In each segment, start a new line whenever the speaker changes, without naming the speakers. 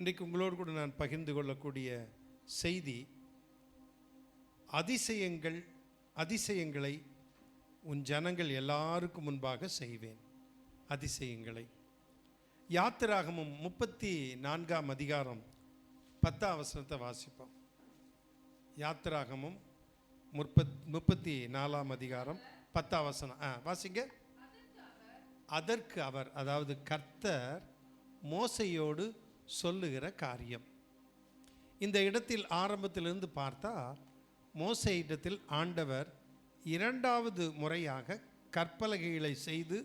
இன்றைக்கு உங்களோடு கூட நான் பகிர்ந்து கொள்ளக்கூடிய செய்தி, அதிசயங்களை உன் ஜனங்கள் எல்லாருக்கும் முன்பாக செய்வேன். அதிசயங்களை. யாத்திராகமம் 34ஆம் அதிகாரம் 10ஆம் வசனத்தை வாசிப்போம். யாத்திராகமம் 34ஆம் அதிகாரம் 10ஆம் வசனம் வாசிங்க. அதற்கு அவர், அதாவது கர்த்தர் மோசையோடு சொல்லுகிற காரியம். இந்த இடத்தில் ஆரம்பத்திலிருந்து பார்த்தா மோசேயிடத்தில் ஆண்டவர் இரண்டாவது முறையாக கற்பலகைகளை செய்து,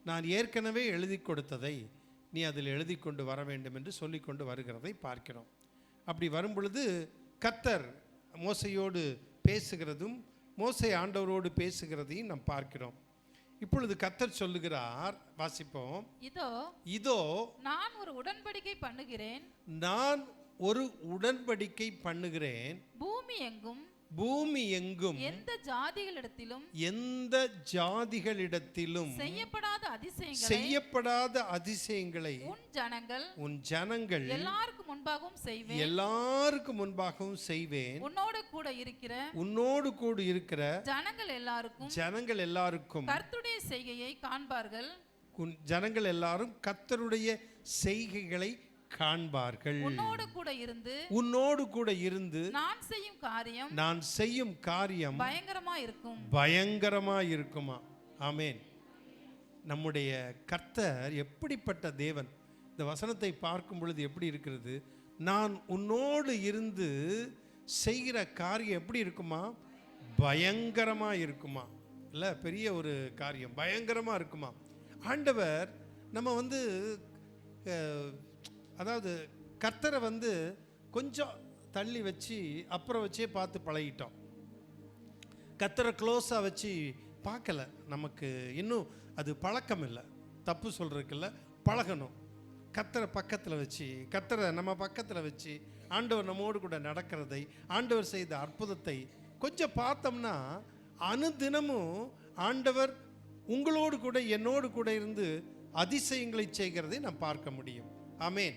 நான் ஏற்கனவே எழுதி கொடுத்ததை நீ அதில் எழுதி கொண்டு வர வேண்டும் என்று சொல்லி கொண்டு வருகிறதை பார்க்கிறோம். அப்படி வரும் பொழுது கர்த்தர் மோசையோடு பேசுகிறதும் மோசே ஆண்டவரோடு பேசுகிறதையும் நாம் பார்க்கிறோம். இப்பொழுது கர்த்தர் சொல்லுகிறார், வாசிப்போம். இதோ
நான் ஒரு உடன்படிக்கை பண்ணுகிறேன்,
நான் ஒரு உடன்படிக்கை பண்ணுகிறேன், பூமி எங்கும்
எந்த
ஜாதிகளிடத்திலும் செய்யப்படாத அதிசயங்களை உன் ஜனங்கள் எல்லாருக்கும் முன்பாகவும் செய்வேன். உன்னோடு கூட இருக்கிற ஜனங்கள் எல்லாருக்கும்
கர்த்தருடைய செய்கையை காண்பார்கள்.
ஜனங்கள் எல்லாரும் கர்த்தருடைய செய்கைகளை காண்பார்கள். உன்னோடு கூட இருந்து நான் செய்யும் காரியம் பயங்கரமா இருக்குமா? ஆமென். நம்முடைய கர்த்தர் எப்படிப்பட்ட தேவன்! இந்த வசனத்தை பார்க்கும் பொழுது எப்படி இருக்கிறது? நான் உன்னோடு இருந்து செய்கிற காரியம் எப்படி இருக்குமா? பயங்கரமா இருக்குமா? இல்லை, பெரிய ஒரு காரியம் பயங்கரமா இருக்குமா? ஆண்டவர் நம்ம அதாவது கர்த்தரை கொஞ்சம் தள்ளி வச்சு அப்புறம் வச்சே பார்த்து பழகிட்டோம். கர்த்தரை க்ளோஸாக வச்சு பார்க்கல. நமக்கு இன்னும் அது பழக்கம் இல்லை. தப்பு சொல்கிறதுக்கு இல்லை, பழகணும். கர்த்தரை பக்கத்தில் வச்சு, கர்த்தரை நம்ம பக்கத்தில் வச்சு ஆண்டவர் நம்மோடு கூட நடக்கிறதை, ஆண்டவர் செய்த அற்புதத்தை கொஞ்சம் பார்த்தோம்னா அனுதினமும் ஆண்டவர் உங்களோடு கூட என்னோடு கூட இருந்து அதிசயங்களை செய்கிறதை நாம் பார்க்க முடியும். ஆமென்.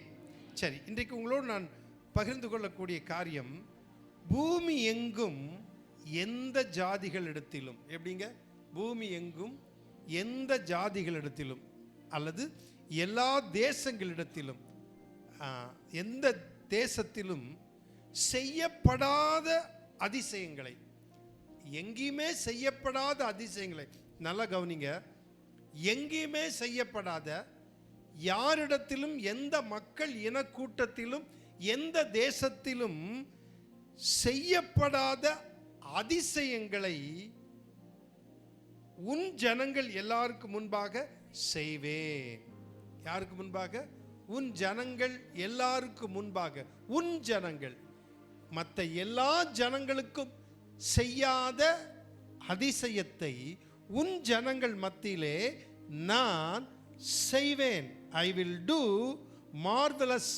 சரி, இன்றைக்கு உங்களோடு நான் பகிர்ந்து கொள்ளக்கூடிய காரியம், பூமி எங்கும் எந்த ஜாதிகளிடத்திலும். எப்படிங்க? பூமி எங்கும் எந்த ஜாதிகளிடத்திலும் அல்லது எல்லா தேசங்களிடத்திலும், எந்த தேசத்திலும் செய்யப்படாத அதிசயங்களை, எங்கேயுமே செய்யப்படாத அதிசயங்களை, நல்லா கவனிங்க, எங்கேயுமே செய்யப்படாத, யாரிடத்திலும் எந்த மக்கள் இனக்கூட்டத்திலும் எந்த தேசத்திலும் செய்யப்படாத அதிசயங்களை உன் ஜனங்கள் எல்லாருக்கும் முன்பாக செய்வேன். யாருக்கு முன்பாக? உன் ஜனங்கள் எல்லாருக்கும் முன்பாக. உன் ஜனங்கள் மற்ற எல்லா ஜனங்களுக்கும் செய்யாத அதிசயத்தை உன் ஜனங்கள் மத்தியிலே நான் செய்வேன். ஐ வில் டூ மார்வெலஸ்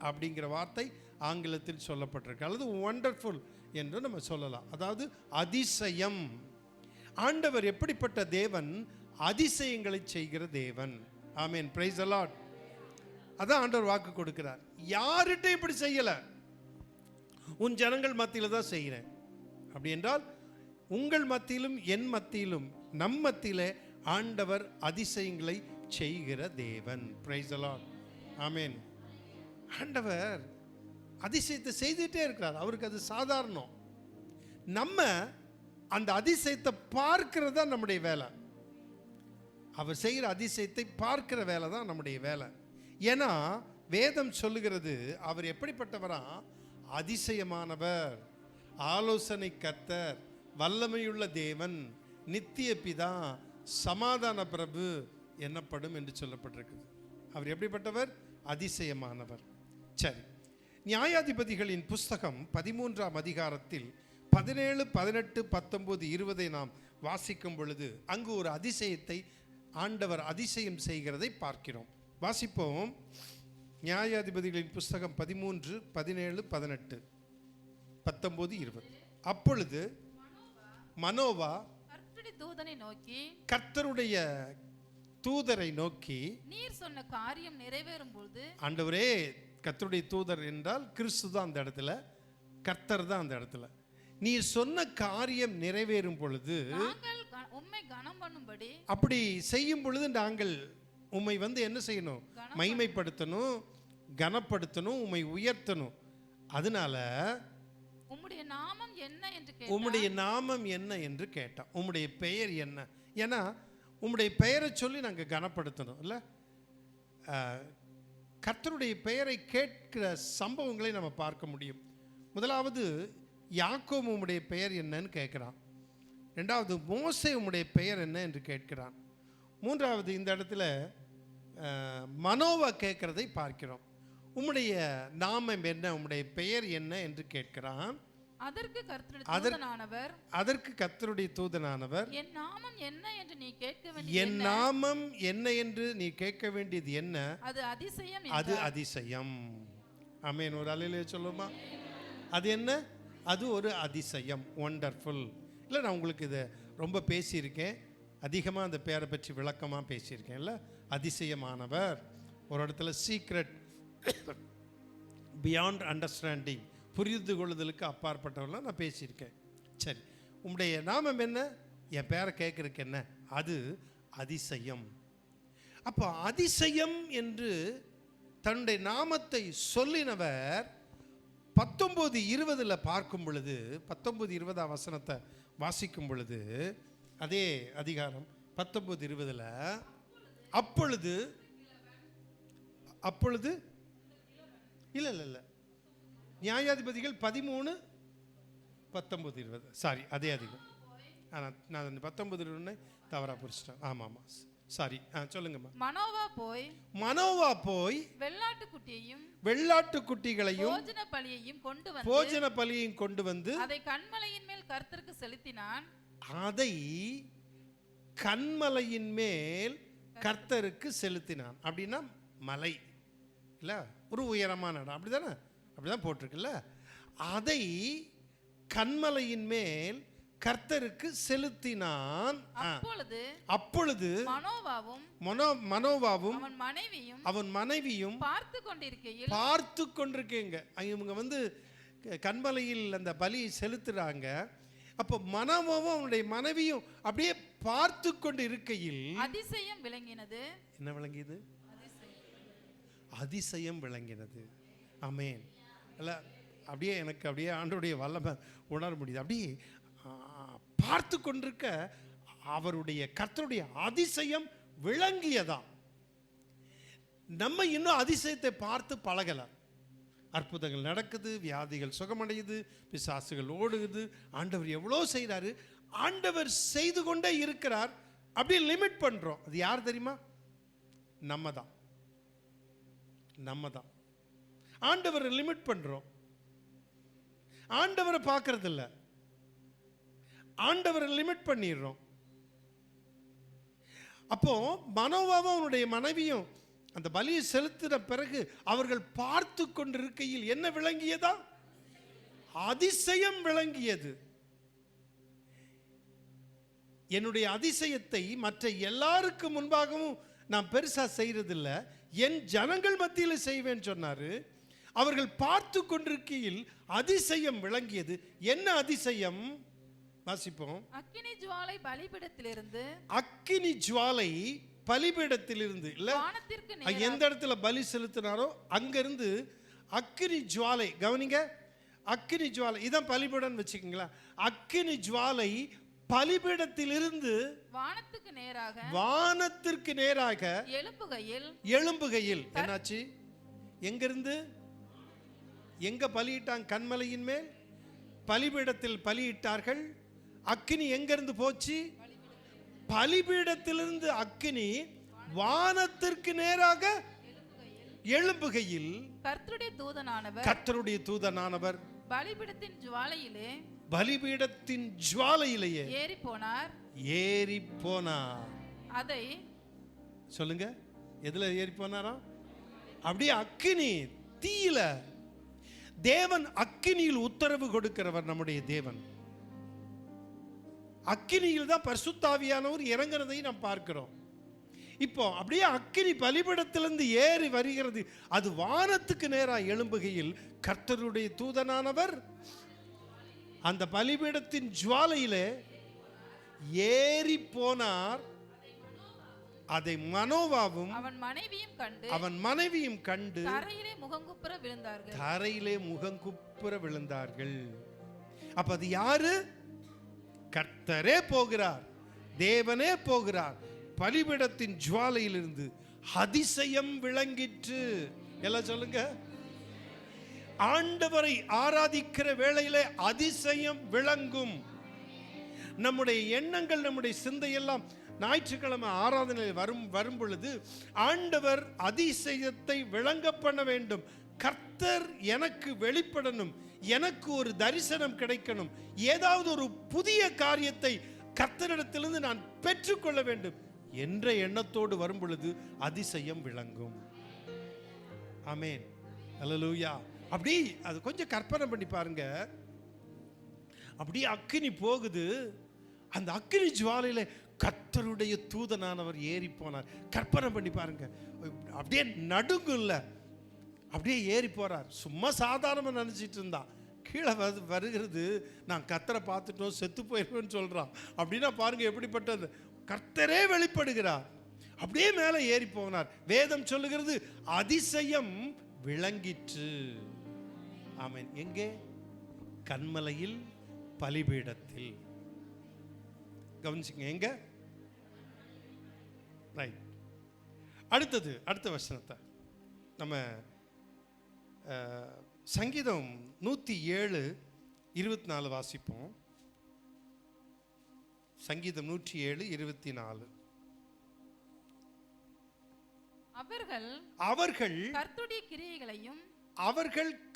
அப்படிங்கிற வார்த்தை ஆங்கிலத்தில் சொல்லப்பட்டிருக்கு, அல்லது வண்டர்ஃபுல் என்று நம்ம சொல்லலாம். அதாவது அதிசயம். ஆண்டவர் எப்படிப்பட்ட தேவன்? அதிசயங்களை செய்கிற தேவன். ஆமென். Praise the Lord. அதான் ஆண்டவர் வாக்கு கொடுக்கிறார். யார்கிட்ட இப்படி செய்யல, உன் ஜனங்கள் மத்தியில தான் செய்கிறேன். அப்படி என்றால் உங்கள் மத்தியிலும் என் மத்தியிலும் நம் மத்தியிலே ஆண்டவர் அதிசயங்களை செய்கிற தேவன். Praise the Lord. ஆமென். ஆண்டவர் அதிசயத்தை செய்துட்டே இருக்கிறார். அவருக்கு அது சாதாரணம். நம்ம அந்த அதிசயத்தை பார்க்கிறது தான் நம்முடைய வேலை. அவர் செய்கிற அதிசயத்தை பார்க்கிற வேலை தான் நம்முடைய வேலை. ஏன்னா வேதம் சொல்லுகிறது, அவர் எப்படிப்பட்டவரா? அதிசயமானவர், ஆலோசனை கர்த்தர், வல்லமையுள்ள தேவன், நித்திய பிதா, சமாதான பிரபு என்னப்படும் என்று சொல்லப்பட்டிருக்குது. அவர் எப்படிப்பட்டவர்? அதிசயமானவர். சரி, நியாயாதிபதிகளின் புஸ்தகம் 13ஆம் அதிகாரத்தில் 17, 18, 19, 20 நாம் வாசிக்கும் பொழுது அங்கு ஒரு அதிசயத்தை ஆண்டவர் அதிசயம் செய்கிறதை பார்க்கிறோம். வாசிப்போம். நியாயாதிபதிகளின் புஸ்தகம் 13, 17, 18, 19, 20. அப்பொழுது மனோவா கர்த்தருடைய தூதரை நோக்கி,
நீர் சொன்ன காரியம் நிறைவேறும் பொழுது,
ஆண்டவரே கர்த்தருடைய தூதர் என்றால் கிறிஸ்து தான் அந்த இடத்துல, கர்த்தர் தான் அந்த இடத்துல. நீ சொன்ன காரியம் நிறைவேறும் பொழுது,
நாங்கள் உம்மை கனம் பண்ணும்படி,
அப்படி செய்யும் பொழுது நாங்கள் உம்மை என்ன செய்யணும்? மகிமைப்படுத்தணும், கனப்படுத்தணும், உம்மை உயர்த்தணும். அதனால
உம்முடைய நாமம் என்ன என்று
உம்முடைய நாமம் என்ன என்று கேட்டான். உம்முடைய பெயர் என்ன? ஏன்னா உம்முடைய பெயரை சொல்லி நாங்கள் கனப்படுத்தணும் இல்லை? கர்த்தருடைய பெயரை கேட்கிற சம்பவங்களை நம்ம பார்க்க முடியும். முதலாவது யாக்கோபு உம்முடைய பெயர் என்னன்னு கேட்குறான். ரெண்டாவது மோசே உம்முடைய பெயர் என்ன என்று கேட்கிறான். மூன்றாவது இந்த இடத்துல மனோவா கேட்கிறதை பார்க்கிறோம். உம்முடைய நாமம் என்ன, உம்முடைய பெயர் என்ன என்று கேட்கிறான். அதற்கு கர்த்தருடைய தூதனானவர் என் நாமம் என்ன என்று நீ கேட்க வேண்டியது என்ன? அது அதிசயம். ஆமென். ஒரு அல்லேலூயா சொல்லுமா? அது என்ன? அது ஒரு அதிசயம், ஒண்டர்ஃபுல். இல்லை, நான் உங்களுக்கு இதை ரொம்ப பேசியிருக்கேன், அதிகமாக அந்த பேரை பற்றி விளக்கமாக பேசியிருக்கேன் இல்லை? அதிசயமானவர், ஒரு இடத்துல சீக்ரெட், பியாண்ட் அண்டர்ஸ்டாண்டிங், புரிந்து கொள்ளுதலுக்கு அப்பாற்பட்டவர்களாக நான் பேசியிருக்கேன். சரி, உம்முடைய நாமம் என்ன? என் பேரை கேட்குறதுக்கு என்ன? அது அதிசயம். அப்போ அதிசயம் என்று தன்னுடைய நாமத்தை சொல்லினவர் 19:20 பார்க்கும் பொழுது, 19:20 வசனத்தை வாசிக்கும் பொழுது, அதே அதிகாரம் 19:20 அப்பொழுது இல்லை நியாயாதிபதிகள் 13:19 சாரி, அதே அதிகம். ஆனால் நான் 19:20 தவறாக புரிச்சிட்டேன். ஆமாம், சாரி. சொல்லுங்கம்மா. மனோவா போய் வெள்ளாட்டு குட்டிகளையும் போஜன பலியையும் கொண்டு வந்து
அதை கன்மலையின் மேல் கர்த்தருக்கு செலுத்தினான்.
அப்படின்னா மலை இல்லை, ஒரு உயரமான இடம், அப்படிதானே? அப்படிதான் போட்டிருக்குல்ல. அதை கன்மலையின் மேல் கர்த்தருக்கு செலுத்தினான். அப்பொழுது மனோவாவும் அவன் மனைவியும் பார்த்து கொண்டிருக்கீங்க. இவங்க கன்மலையில் அந்த பலியை செலுத்துறாங்க. அப்போ மனோவாவும் அவனுடைய மனைவியும் அப்படியே பார்த்து கொண்டு இருக்கையில்
அதிசயம் விளங்கினது.
என்ன விளங்கியது? அதிசயம் விளங்கினது. ஆமென். அல்ல, அப்படியே எனக்கு அப்படியே ஆண்டவருடைய வல்லமை உணர முடியுது. அப்படியே பார்த்து கொண்டிருக்க அவருடைய கர்த்தருடைய அதிசயம் விளங்கியதாம். நம்ம இன்னும் அதிசயத்தை பார்த்து பழகலாம். அற்புதங்கள் நடக்குது, வியாதிகள் சுகமடையுது, பிசாசுகள் ஓடுகுது. ஆண்டவர் எவ்வளோ செய்கிறாரு, ஆண்டவர் செய்து கொண்டே இருக்கிறார். அப்படியே லிமிட் பண்ணுறோம். அது யார் தெரியுமா? நம்ம தான். ஆண்டவரை லிமிட் பண்ணுறோம். ஆண்டவரை பார்க்கறது இல்லை, ஆண்டவரை லிமிட் பண்ணிடுறோம். அப்போ மனோவாவும் அவனுடைய மனைவியும் அந்த பலியை செலுத்தின பிறகு அவர்கள் பார்த்து கொண்டிருக்கையில் என்ன விளங்கியதா? அதிசயம் விளங்கியது. என்னுடைய அதிசயத்தை மற்ற எல்லாருக்கும் முன்பாகவும் நான் பெருசா செய்யறதில்ல, என் ஜனங்கள் மத்தியில் செய்வேன் சொன்னாரு. அவர்கள் பார்த்து கொண்டிருக்கையில் அதிசயம் விளங்கியது. என்ன அதிசயம்? வாசிப்போம்.
அக்கினி ஜுவாலை
பலிபீடத்திலிருந்து இல்ல, எந்த இடத்துல பலி செலுத்தினாரோ அங்கிருந்து அக்கினி ஜுவாலை. கவனிங்க, அக்கினி ஜுவாலை, இதான் பலிபீடம் வச்சுக்கீங்களா? அக்கினி ஜுவாலை பலிபீடத்திலிருந்து வானத்திற்கு நேராக எழும்புகையில் என்னாச்சு? எங்கிருந்து எங்க பலியிட்டாங்க? கன்மலையின் மேல் பலிபீடத்தில் பலியிட்டார்கள். அக்கினி எங்கிருந்து போச்சு? பலிபீடத்திலிருந்து அக்கினி வானத்திற்கு நேராக எழும்புகையில் கர்த்தருடைய தூதனானவர் பலிபீடத்தின் ஜுவாலையிலேயே ஏறி போனார்.
அதை
சொல்லுங்க, எதுல ஏறி போனாரா? அப்படியே அக்கினி தீயில. தேவன் அக்கினியில் உத்தரவு கொடுக்கிறவர். நம்முடைய தேவன் அக்கினியில் தான் பரிசுத்த ஆவியானவர் இறங்குறதை நாம் பார்க்கிறோம். இப்போ அப்படியே அக்கினி பலிபீடத்திலிருந்து ஏறி வருகிறது. அது வானத்துக்கு நேராக எழும்புகையில் கர்த்தருடைய தூதனானவர் அந்த பலிபீடத்தின் ஜுவாலையிலே ஏறி போனார். அதை மனோவாவும் அவன் மனைவியும் கண்டு
தரையிலே
முகங்குப்புற விழுந்தார்கள். அப்ப அது யாரு? கர்த்தரே போகிறார், தேவனே போகிறார். பலிபீடத்தின் ஜுவாலையிலிருந்து அதிசயம் விளங்கிற்று. எல்லாம் சொல்லுங்க. ஆண்டவரை ஆராதிக்கிற வேளையிலே அதிசயம் விளங்கும். நம்முடைய எண்ணங்கள், நம்முடைய சிந்தையெல்லாம் ஞாயிற்றுக்கிழமை ஆராதனையில் வரும் பொழுது ஆண்டவர் அதிசயத்தை விளங்க பண்ண வேண்டும். கர்த்தர் எனக்கு வெளிப்படணும், எனக்கு ஒரு தரிசனம் கிடைக்கணும், ஏதாவது ஒரு புதிய காரியத்தை கர்த்தரிடத்திலிருந்து நான் பெற்றுக்கொள்ள வேண்டும் என்ற எண்ணத்தோடு வரும் பொழுது அதிசயம் விளங்கும். ஆமென், அல்லேலூயா. அப்படி அது கொஞ்சம் கற்பனை பண்ணி பாருங்க. அப்படியே அக்கினி போகுது. அந்த அக்கினி ஜுவாலையில கர்த்தருடைய தூதனானவர் ஏறி போனார். கற்பனை பண்ணி பாருங்க. அப்படியே நடுங்குல்ல, அப்படியே ஏறி போறார். சும்மா சாதாரணமாக நினைச்சிட்டு இருந்தான். கீழே வருகிறது, நான் கர்த்தரை பார்த்துட்டோம், செத்து போயிருவேன்னு சொல்றான். அப்படின்னா பாருங்க எப்படிப்பட்டது. கர்த்தரே வெளிப்படுகிறார். அப்படியே மேலே ஏறி போனார். வேதம் சொல்லுகிறது அதிசயம் விளங்கிற்று. ஆமென். எங்கே? கன்மலையில் பலிபீடத்தில். கவனிச்சுங்க, எங்க? ரைட். அடுத்த வசனத்தை நம்ம சங்கீதம் 107:24 வாசிப்போம். சங்கீதம் 107:24. அவர்கள்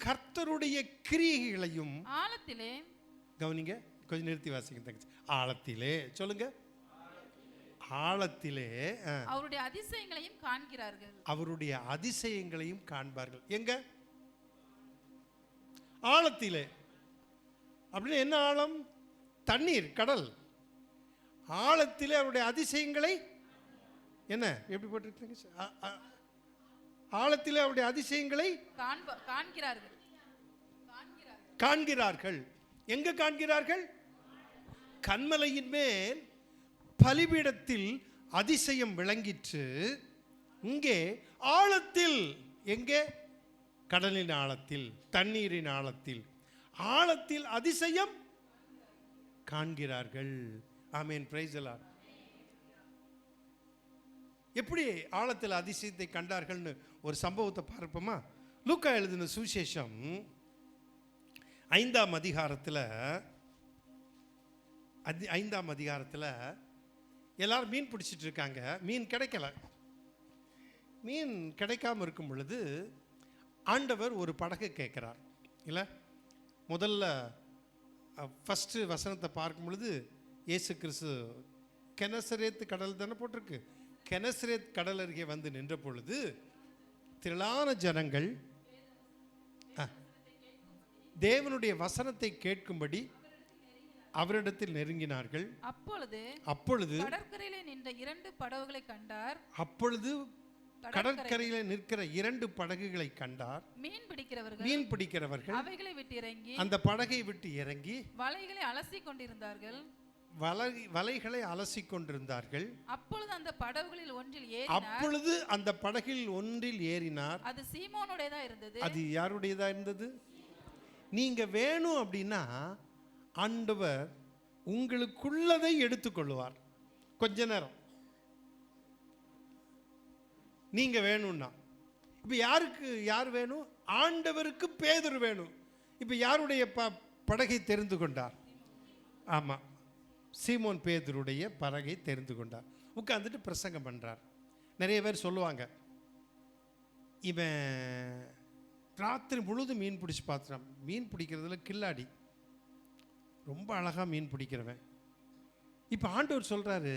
கர்த்தருடைய கிரியைகளையும்
ஆழத்திலே,
கவனிங்க, கொஞ்சம் நிறுத்தி வாசிங்க தங்கச்சி. ஆழத்திலே சொல்லுங்க. ஆழத்திலே
அவருடைய அதிசயங்களையும் காண்கிறார்கள்.
அவருடைய அதிசயங்களையும் காண்பார்கள். எங்க? ஆழத்திலே. அப்படின்னு என்ன ஆழம்? தண்ணீர், கடல். ஆழத்திலே அவருடைய அதிசயங்களை என்ன எப்படி போட்டிருக்கீங்க? ஆழத்திலே அவருடைய அதிசயங்களை காண்கிறார்கள். எங்க காண்கிறார்கள்? கன்மலையின் மேல் பலிபீடத்தில் அதிசயம் விளங்கிற்று. இங்கே ஆழத்தில். எங்கே? கடலின் ஆழத்தில், தண்ணீரின் ஆழத்தில். ஆழத்தில் அதிசயம் காண்கிறார்கள். ஆமென், பிரைஸ் தி லார்ட். எப்படி ஆழத்தில் அதிசயத்தை கண்டார்கள்னு ஒரு சம்பவத்தை பார்ப்போமா? லூக்கா எழுதின சுவிசேஷம் 5ஆம் அதிகாரத்தில் எல்லாரும் மீன் பிடிச்சிட்டு இருக்காங்க. மீன் கிடைக்கல. மீன் கிடைக்காம இருக்கும் பொழுது ஆண்டவர் ஒரு படகு கேட்கிறார். இல்லை, முதல்ல ஃபஸ்ட்டு வசனத்தை பார்க்கும் பொழுது இயேசு கிறிஸ்து கெனசரேத் கடல் தானே போட்டிருக்கு. கெனசரேத் கடல் அருகே வந்து நின்ற பொழுது திரளான ஜனங்கள் தேவனுடைய வசனத்தை கேட்கும்படி அவரிடத்தில் நெருங்கினார்கள். அப்பொழுது
கடற்கரையிலே நின்ற 2 படகுகளை கண்டார்.
அப்பொழுது கடற்கரையில் நிற்கிற 2 படகுகளை கண்டார். மீன் பிடிக்கிறவர்கள்
அவைகளை விட்டு இறங்கி,
அந்த படகை விட்டு இறங்கி
வலைகளை அலசி கொண்டிருந்தார்கள்.
அப்பொழுது அந்த படகில் ஒன்றில் ஏறினார்.
அது சீமோனுடையதா இருந்தது.
அது யாருடையதா இருந்தது? நீங்க வேணும் அப்படின்னா ஆண்டவர் உங்களுக்குள்ளதை எடுத்துக்கொள்வார். கொஞ்ச நேரம் நீங்க வேணும்னா. இப்ப யார் வேணும்? ஆண்டவருக்கு பேதுரு வேணும். இப்ப யாருடைய படகை தெரிந்து கொண்டார்? ஆமா, சீமோன் பேதுருடைய படகை தெரிந்து கொண்டார். உட்கார்ந்துட்டு பிரசங்கம் பண்றார். நிறைய பேர் சொல்லுவாங்க, இவன் ராத்திரி முழுது மீன் பிடிச்சி பார்த்துட்டான். மீன் பிடிக்கிறதுல கில்லாடி, ரொம்ப அழகா மீன் பிடிக்கிறவன். இப்போ ஆண்டவர் சொல்றாரு,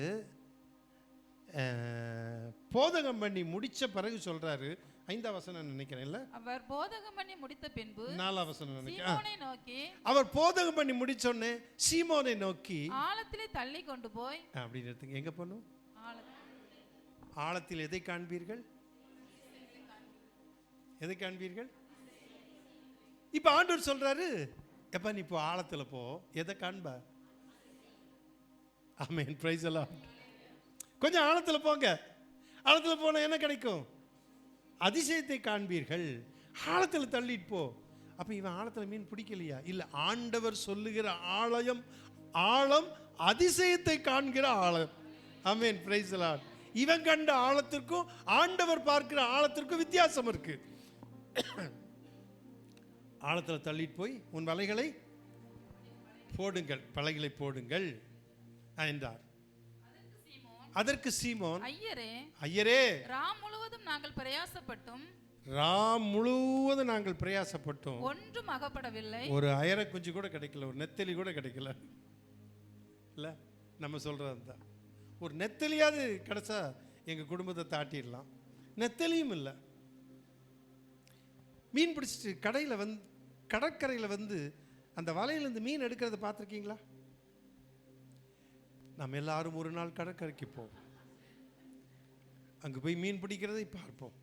போதகம் பண்ணி முடிச்ச பிறகு சொல்றாரு, 5ஆம் வசனம் நினைக்கிறேன் இல்ல,
அவர் போதகம் பண்ணி முடித்த பின்பு
4ஆம் வசனம் நினைக்கிறேன்,
சீமோனை நோக்கி,
அவர் போதகம் பண்ணி முடிச்சோடனே சீமோனை நோக்கி
ஆழத்திலே தள்ளி கொண்டு போய்,
அப்படின்னு எங்க போகணும்? ஆழத்தில் எதை காண்பீர்கள்? எதை காண்பீர்கள்? இப்ப ஆண்டவர் சொல்றாரு, எப்ப நீ இப்போ ஆழத்துல போ, எதை காண்ப? ஆமென், பிரைஸ் தி லார்ட். கொஞ்சம் ஆழத்துல போங்க. ஆழத்துல போனா என்ன கிடைக்கும்? அதிசயத்தை காண்பீர்கள். ஆழத்துல தள்ளிட்டு போ. அப்ப இவன் ஆழத்துல மீன் பிடிக்கலையா? இல்ல, ஆண்டவர் சொல்லுகிற ஆழம் அதிசயத்தை காண்கிற ஆழம். ஆமென், பிரைஸ் தி லார்ட். இவன் கண்ட ஆழத்திற்கும் ஆண்டவர் பார்க்கிற ஆழத்திற்கும் வித்தியாசம் இருக்கு. ஆழத்துல தள்ளிட்டு போய் உன் வலைகளை போடுங்கள், பலகைகளை போடுங்கள் என்றார். அதற்கு சீமோன், ஐயரே,
ராம் முழுவதும் நாங்கள் பிரயாசப்பட்டும் ஒன்றும் அகப்படவில்லை.
ஒரு அயரை குஞ்சு கூட கிடைக்கல, ஒரு நெத்தலி கூட கிடைக்கல. இல்ல, நம்ம சொல்றது தான். ஒரு நெத்தலியாவது கிடைச்சா எங்க குடும்பத்தை தாட்டிடலாம். நெத்தலியும் இல்லை. மீன் பிடிச்சிட்டு கடற்கரையில் வந்து அந்த வலையிலிருந்து மீன் எடுக்கிறத பார்த்துருக்கீங்களா? நம்ம எல்லாரும் ஒரு நாள் கடற்கரைக்கு போவோம். அங்கே போய் மீன் பிடிக்கிறதை பார்ப்போம்.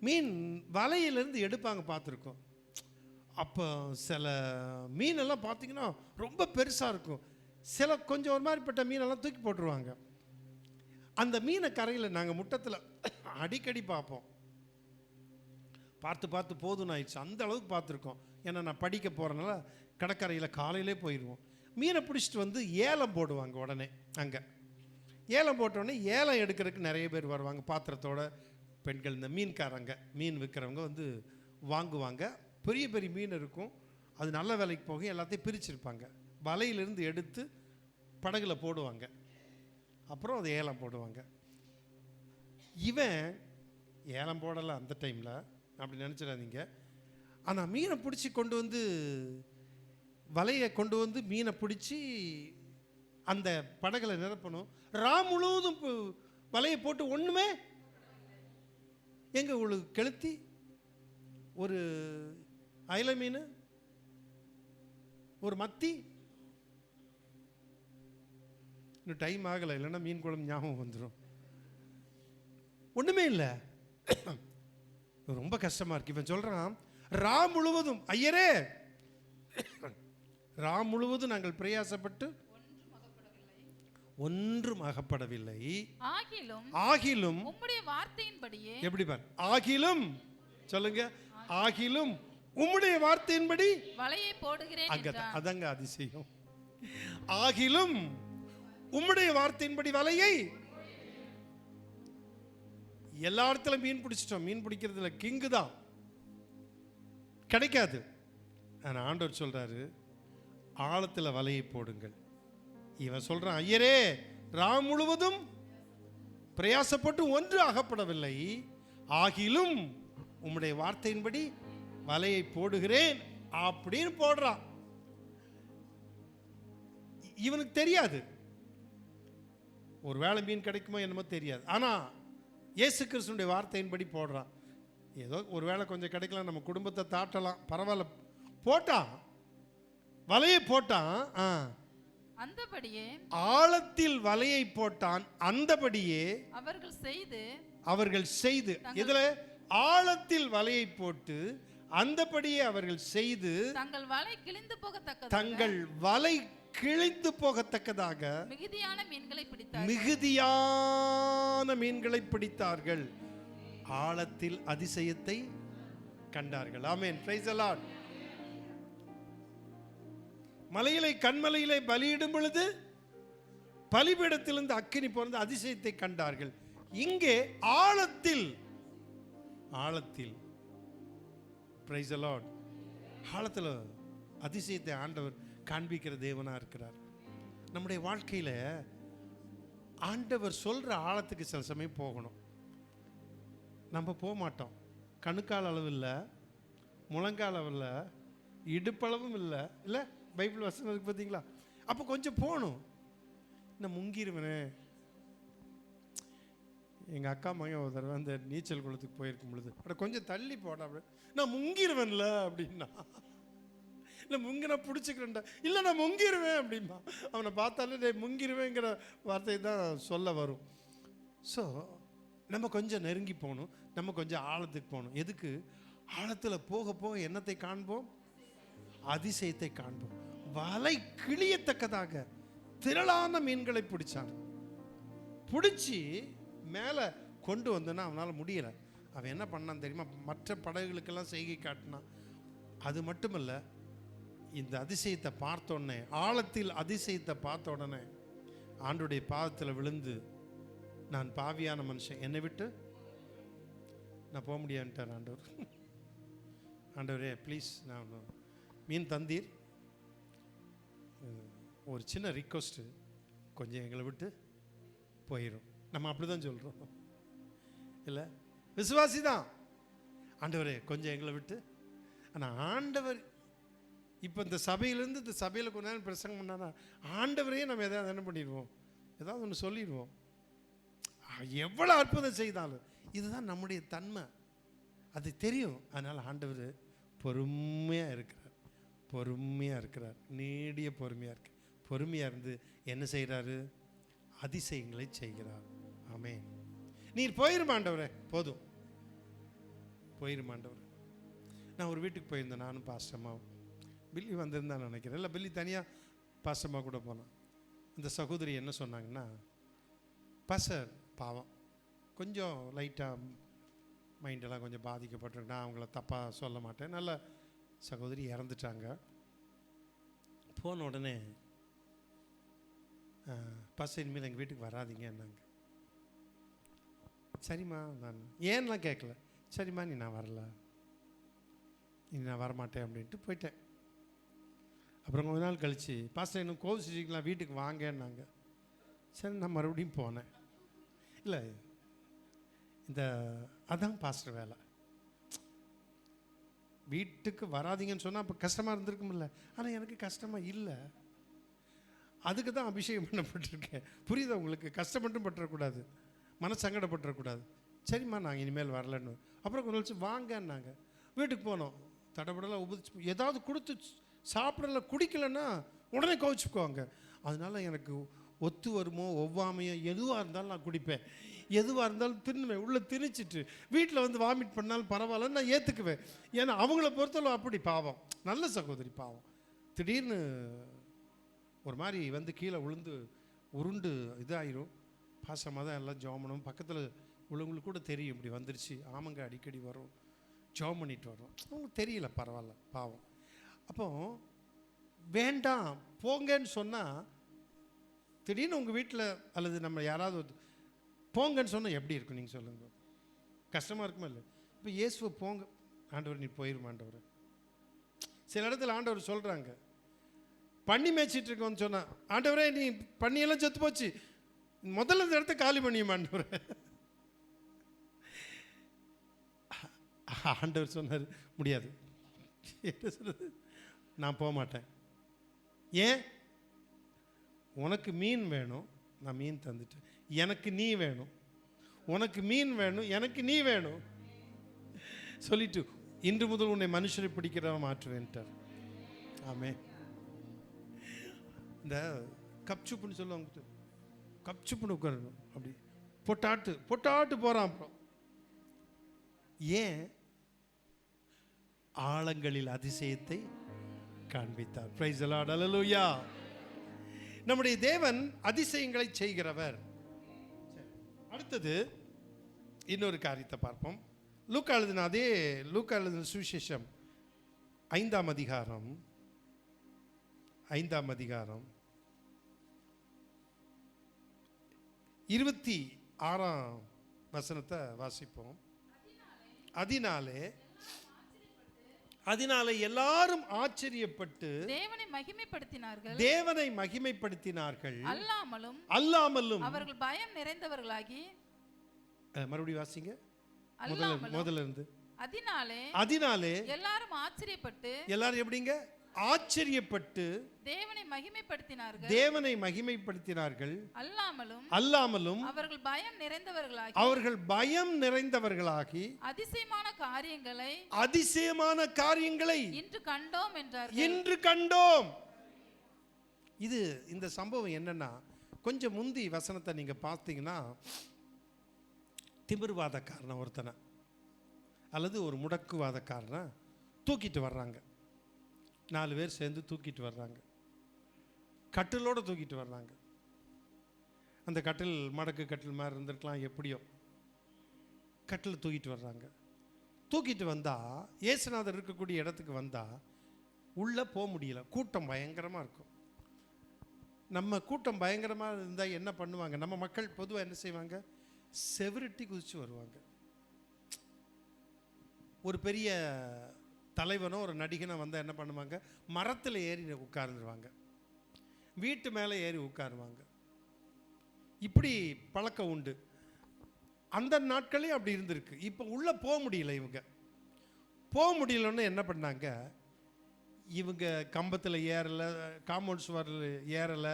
மீன் வலையிலிருந்து எடுப்பாங்க, பார்த்துருக்கோம். அப்போ சில மீனெல்லாம் பார்த்தீங்கன்னா ரொம்ப பெருசாக இருக்கும். சில கொஞ்சம் ஒரு மாதிரிப்பட்ட மீனெல்லாம் தூக்கி போட்டுருவாங்க. அந்த மீனை கரையில் நாங்கள் முட்டத்தில் அடிக்கடி பார்ப்போம். பார்த்து போதும்னு ஆயிடுச்சு, அந்த அளவுக்கு பார்த்துருக்கோம். ஏன்னா நான் படிக்க போகிறனால கடற்கரையில் காலையிலே போயிடுவோம். மீனை பிடிச்சிட்டு வந்து ஏலம் போடுவாங்க. உடனே அங்கே ஏலம் போட்டோடனே ஏலம் எடுக்கிறதுக்கு நிறைய பேர் வருவாங்க பாத்திரத்தோட. பெண்கள், இந்த மீன்காரங்க, மீன் விற்கிறவங்க வந்து வாங்குவாங்க. பெரிய பெரிய மீன் இருக்கும், அது நல்ல விலைக்கு போக எல்லாத்தையும் பிரிச்சிருப்பாங்க. வலையிலிருந்து எடுத்து படகுல போடுவாங்க, அப்புறம் அதை ஏலம் போடுவாங்க. இவன் ஏலம் போடலை அந்த டைமில், அப்படி நினச்சிடாதீங்க. ஆனால் மீனை பிடிச்சி கொண்டு வந்து, வலையை கொண்டு வந்து மீனை பிடிச்சி அந்த படகுல நிரப்பணும். முழுவதும் வலையை போட்டு ஒன்றுமே எங்கே உங்களுக்கு கெளுத்தி, ஒரு அயலை மீன், ஒரு மத்தி. இன்னும் டைம் ஆகலை, இல்லைன்னா மீன் குழம்பு ஞாபகம் வந்துடும். ஒன்றுமே இல்லை. ரொம்ப கஷ்டமாக இருக்கு. இவன் சொல்கிறான், முழுவதும், ஐயரே, முழுவதும் நாங்கள் பிரயாசப்பட்டு ஒன்றும் அகப்படவில்லை. ஆகிலும்
உம்முடைய வார்த்தையின்படியே.
எப்படி பார், ஆகிலும் சொல்லுங்க, ஆகிலும் உம்முடைய வார்த்தையின்படி
வலையை போடுகிறேன்.
அதங்க அதிசயம். ஆகிலும் உம்முடைய வார்த்தையின்படி வலையை. எல்லா இடத்துல மீன் பிடிச்சிட்டோம். மீன் பிடிக்கிறதுல கிங்கு தான், கிடைக்காது. ஆனால் ஆண்டவர் சொல்றாரு, ஆழத்தில் வலையை போடுங்கள். இவன் சொல்றான், ஐயரே, முழுவதும் பிரயாசப்பட்டு ஒன்று அகப்படவில்லை, ஆகிலும் உம்முடைய வார்த்தையின்படி வலையை போடுகிறேன் அப்படின்னு போடுறான். இவனுக்கு தெரியாது, ஒரு வேளை மீன் கிடைக்குமோ என்னமோ தெரியாது. ஆனால் இயேசு கிறிஸ்துனுடைய வார்த்தையின்படி போடுறான். ஏதோ ஒரு வேளை கொஞ்சம் கிடைக்கலாம், நம்ம குடும்பத்தை தாட்டலாம், பரவாயில்ல. போட்டான், வலையை போட்டான்.
அந்தபடியே
ஆழத்தில் வலையை போட்டான். அந்தபடியே அவர்கள் செய்து இதுல ஆழத்தில் வலையை போட்டு அந்தபடியே அவர்கள் செய்து தங்கள் வலை கிழிந்து போகத்தக்கதாக மிகுதியான மீன்களை பிடித்தார்கள். ஆழத்தில் அதிசயத்தை கண்டார்கள். ஆமென், பிரைஸ் தி லார்ட். மலையிலே, கண்மலையிலே பலியிடும் பொழுது பலிபீடத்திலிருந்து அக்கினி போன்ற அதிசயத்தை கண்டார்கள். இங்கே ஆழத்தில் பிரைஸ் தி லார்ட், ஆழத்தில் அதிசயத்தை ஆண்டவர் காண்பிக்கிற தேவனா இருக்கிறார். நம்முடைய வாழ்க்கையில ஆண்டவர் சொல்ற ஆழத்துக்கு சில சமயம் போகணும். நம்ம போக மாட்டோம். கணுக்கால் அளவு இல்லை, முழங்கால் அளவு இல்லை, இடுப்பளவும் இல்லை. இல்லை, பைபிள் வசனம் இருக்கு பார்த்தீங்களா? அப்போ கொஞ்சம் போகணும். நான் முங்கிருவனே. எங்கள் அக்கா மகன் ஒரு தடவை அந்த நீச்சல் குளத்துக்கு போயிருக்கும் பொழுது, அட கொஞ்சம் தள்ளி போட, நான் முங்கிருவேன்ல அப்படின்னா. இல்லை, முங்கினா பிடிச்சிக்கிறேன்டா. இல்லை, நான் முங்கிருவேன் அப்படின்பா. அவனை பார்த்தாலே முங்கிருவேங்கிற வார்த்தை தான் சொல்ல வரும். ஸோ நம்ம கொஞ்சம் நெருங்கி போகணும், நம்ம கொஞ்சம் ஆழத்துக்கு போகணும். எதுக்கு? ஆழத்தில் போக போக என்னத்தை காண்போம்? அதிசயத்தை காண்போம். வலை கிளியத்தக்கதாக திரளான மீன்களை பிடிச்சான். பிடிச்சி மேலே கொண்டு வந்தனா அவனால் முடியலை. அவன் என்ன பண்ணான் தெரியுமா? மற்ற படகுகளுக்கெல்லாம் செய்கை காட்டினான். அது மட்டுமல்ல, இந்த அதிசயத்தை பார்த்த உடனே, ஆழத்தில் அதிசயத்தை பார்த்த உடனே ஆண்டவருடைய பாதத்தில் விழுந்து, நான் பாவியான மனுஷன், என்னை விட்டு நான் போக முடியான்ட்டார் ஆண்டவர். ஆண்டவரே ப்ளீஸ், நான் மீன் தந்தீர், ஒரு சின்ன ரிக்வஸ்ட்டு, கொஞ்சம் எங்களை விட்டு போயிடும். நம்ம அப்படி தான் சொல்கிறோம் இல்லை? விசுவாசி தான். ஆண்டவரே கொஞ்சம் எங்களை விட்டு. ஆனால் ஆண்டவர் இப்போ இந்த சபையிலேருந்து இந்த சபையில் கொஞ்ச நேரம் பிரசங்கம் பண்ணானா ஆண்டவரையே நம்ம எதாவது என்ன பண்ணிடுவோம், ஏதாவது ஒன்று சொல்லிடுவோம். எவ்வளோ அற்புதம் செய்தாலும் இதுதான் நம்முடைய தன்மை, அது தெரியும். அதனால் ஆண்டவர் பொறுமையாக இருக்கிறார், பொறுமையாக இருக்கிறார், நீடிய பொறுமையாக இருக்கு. பொறுமையாக இருந்து என்ன செய்கிறாரு? அதிசயங்களை செய்கிறார். ஆமென். நீர் போயிருமாண்டவரே, போதும் போயிருமாண்டவர். நான் ஒரு வீட்டுக்கு போயிருந்தேன், நானும் பாஸ்டம்மாவும். பில்லி வந்திருந்தான்னு நினைக்கிறேன், இல்லை பில்லி தனியாக பாஸ்டம்மா கூட போனான். அந்த சகோதரி என்ன சொன்னாங்கன்னா, பாஸ்டர் பாவம் கொஞ்சம் லைட்டாக மைண்டெல்லாம் கொஞ்சம் பாதிக்கப்பட்டிருக்கு, நான் அவங்கள தப்பாக சொல்ல மாட்டேன், நல்ல சகோதரி இறந்துட்டாங்க. போன உடனே பாஸ்டர் இனிமேல் எங்கள் வீட்டுக்கு வராதிங்கன்னாங்க. சரிம்மா, நான் ஏன்லாம் கேட்கல, சரிம்மா நீ நான் வரல, இனி நான் வரமாட்டேன் அப்படின்ட்டு போயிட்டேன். அப்புறம் கொஞ்ச நாள் கழித்து, பாஸ்டர் இன்னும் கோவிச்சிட்டிங்களா, வீட்டுக்கு வாங்கன்னாங்க. சரி நான் மறுபடியும் போனேன். இல்லை இந்த அதான் பாஸ்டர் வேலை, வீட்டுக்கு வராதிங்கன்னு சொன்னால் அப்போ கஷ்டமாக இருந்திருக்குமில்ல. ஆனால் எனக்கு கஷ்டமாக இல்லை, அதுக்கு தான் அபிஷேகம் பண்ணப்பட்டிருக்கேன். புரியுதா உங்களுக்கு? கஷ்டம் மட்டும் பட்டுறக்கூடாது, மனசங்கடப்பட்டுறக்கூடாது. சரிம்மா நாங்கள் இனிமேல் வரலன்னு. அப்புறம் கொஞ்சம் கழிச்சு வாங்கன்னாங்க. வீட்டுக்கு போனோம், தடபடலாம் உபதிச்சு ஏதாவது கொடுத்து சாப்பிடல, குடிக்கலைன்னா உடனே கவச்சிக்குவாங்க. அதனால எனக்கு ஒத்து வருமோ ஒவ்வாமையோ எதுவாக இருந்தாலும் நான் குடிப்பேன், எதுவாக இருந்தாலும் தின்னுவேன். உள்ளே திணிச்சிட்டு வீட்டில் வந்து வாமிட் பண்ணாலும் பரவாயில்லன்னு நான் ஏற்றுக்குவேன். ஏன்னா அவங்கள பொறுத்தளவு அப்படி. பாவம், நல்ல சகோதரி பாவம். திடீர்னு ஒரு மாதிரி வந்து கீழே விழுந்து உருண்டு இதாயிரும். பாசமாக தான் எல்லாம் ஜோமனும் பக்கத்தில் உள்ளவங்களுக்கு கூட தெரியும் இப்படி வந்துருச்சு. ஆமாங்க அடிக்கடி வரும், ஜோம் பண்ணிட்டு வரும். அவங்களுக்கு தெரியல, பரவாயில்ல பாவம். அப்போ வேண்டாம் போங்கன்னு சொன்னால், திடீர்னு உங்கள் வீட்டில் அல்லது நம்ம யாராவது போங்கன்னு சொன்னால் எப்படி இருக்கும் நீங்கள் சொல்லுங்கள்? கஷ்டமாக இருக்குமா இல்லை? இப்போ இயேசுவை போங்க, ஆண்டவர் நீ போயிருமா ஆண்டவர். சில இடத்துல ஆண்டவர் சொல்கிறாங்க, பண்ணி மேய்ச்சிட்டு இருக்கோன்னு சொன்னால், ஆண்டவரே நீ பண்ணியெல்லாம் செத்து போச்சு, முதல்ல இந்த இடத்த காலி பண்ணியுமா ஆண்டவர். ஆண்டவர் சொன்னார் முடியாது. என்ன சொல்றது? நான் போக மாட்டேன். ஏன்? உனக்கு மீன் வேணும், நான் மீன் தந்துட்டேன். எனக்கு நீ வேணும், உனக்கு மீன் வேணும், எனக்கு நீ வேணும் சொல்லிட்டு இன்று முதல் உன்னை மனுஷரை பிடிக்கிறவன் மாற்றுவேன்ட்டார். ஆமே. இந்த கப்சுப்புன்னு சொல்லுவாங்க, கப்சுப்புன்னு உட்காரணும், அப்படி பொட்டாட்டு பொட்டாட்டு போகிறான். அப்புறம் ஏன்? ஆழங்களில் அதிசயத்தை காண்பித்தார். பிரைஸ் தி லார்ட், அல்லேலூயா. நம்முடைய தேவன் அதிசயங்களை செய்கிறவர். அடுத்தது இன்னொரு காரியத்தை பார்ப்போம். லூக்கா எழுதின அதே லூக்கா எழுதின சுவிசேஷம் 5ஆம் அதிகாரம் 26ஆம் வசனத்தை வாசிப்போம். அதனாலே எல்லாரும் ஆச்சரியப்பட்டு
தேவனை
மகிமைப்படுத்தினார்கள்.
அல்லாமலும் அவர்கள் பயம் நிறைந்தவர்களாகி,
மறுபடியும் வாசிங்க முதல்ல இருந்து. அதனாலே எல்லாரும் எப்படிங்க ஆச்சரியப்பட்டு தேவனை மகிமைப்படுத்தினார்கள். அல்லாமலும் அவர்கள் பயம் நிறைந்தவர்களாகி அதிசயமான காரியங்களை இன்று கண்டோம். இது இந்த சம்பவம் என்னன்னா, கொஞ்சம் முந்தி வசனத்தை நீங்க பார்த்தீங்கன்னா, திமிர்வாதக்காரனை ஒருத்தனை அல்லது ஒரு முடக்குவாதக்காரனை தூக்கிட்டு வர்றாங்க. 4 பேர் சேர்ந்து தூக்கிட்டு வர்றாங்க. கட்டிலோடு தூக்கிட்டு வர்றாங்க. அந்த கட்டில் மடக்கு கட்டில் மாதிரி இருந்திருக்கலாம், எப்படியோ கட்டில் தூக்கிட்டு வர்றாங்க. தூக்கிட்டு வந்தால் இயேசுநாதர் இருக்கக்கூடிய இடத்துக்கு வந்தால் உள்ளே போக முடியல. கூட்டம் பயங்கரமாக இருக்கும். நம்ம கூட்டம் பயங்கரமாக இருந்தால் என்ன பண்ணுவாங்க? நம்ம மக்கள் பொதுவாக என்ன செய்வாங்க? செவரிட்டி குதிச்சு வருவாங்க. ஒரு பெரிய தலைவனோ ஒரு நடிகனோ வந்தால் என்ன பண்ணுவாங்க? மரத்தில் ஏறி உட்கார்ந்துருவாங்க, வீட்டு மேலே ஏறி உட்காருவாங்க. இப்படி பழக்கம் உண்டு. அந்த நாட்களே அப்படி இருந்திருக்கு. இப்போ உள்ளே போக முடியல. இவங்க போக முடியலன்னு என்ன பண்ணாங்க? இவங்க கம்பத்தில் ஏறலை, காம்பவுண்ட் சுவர் ஏறலை,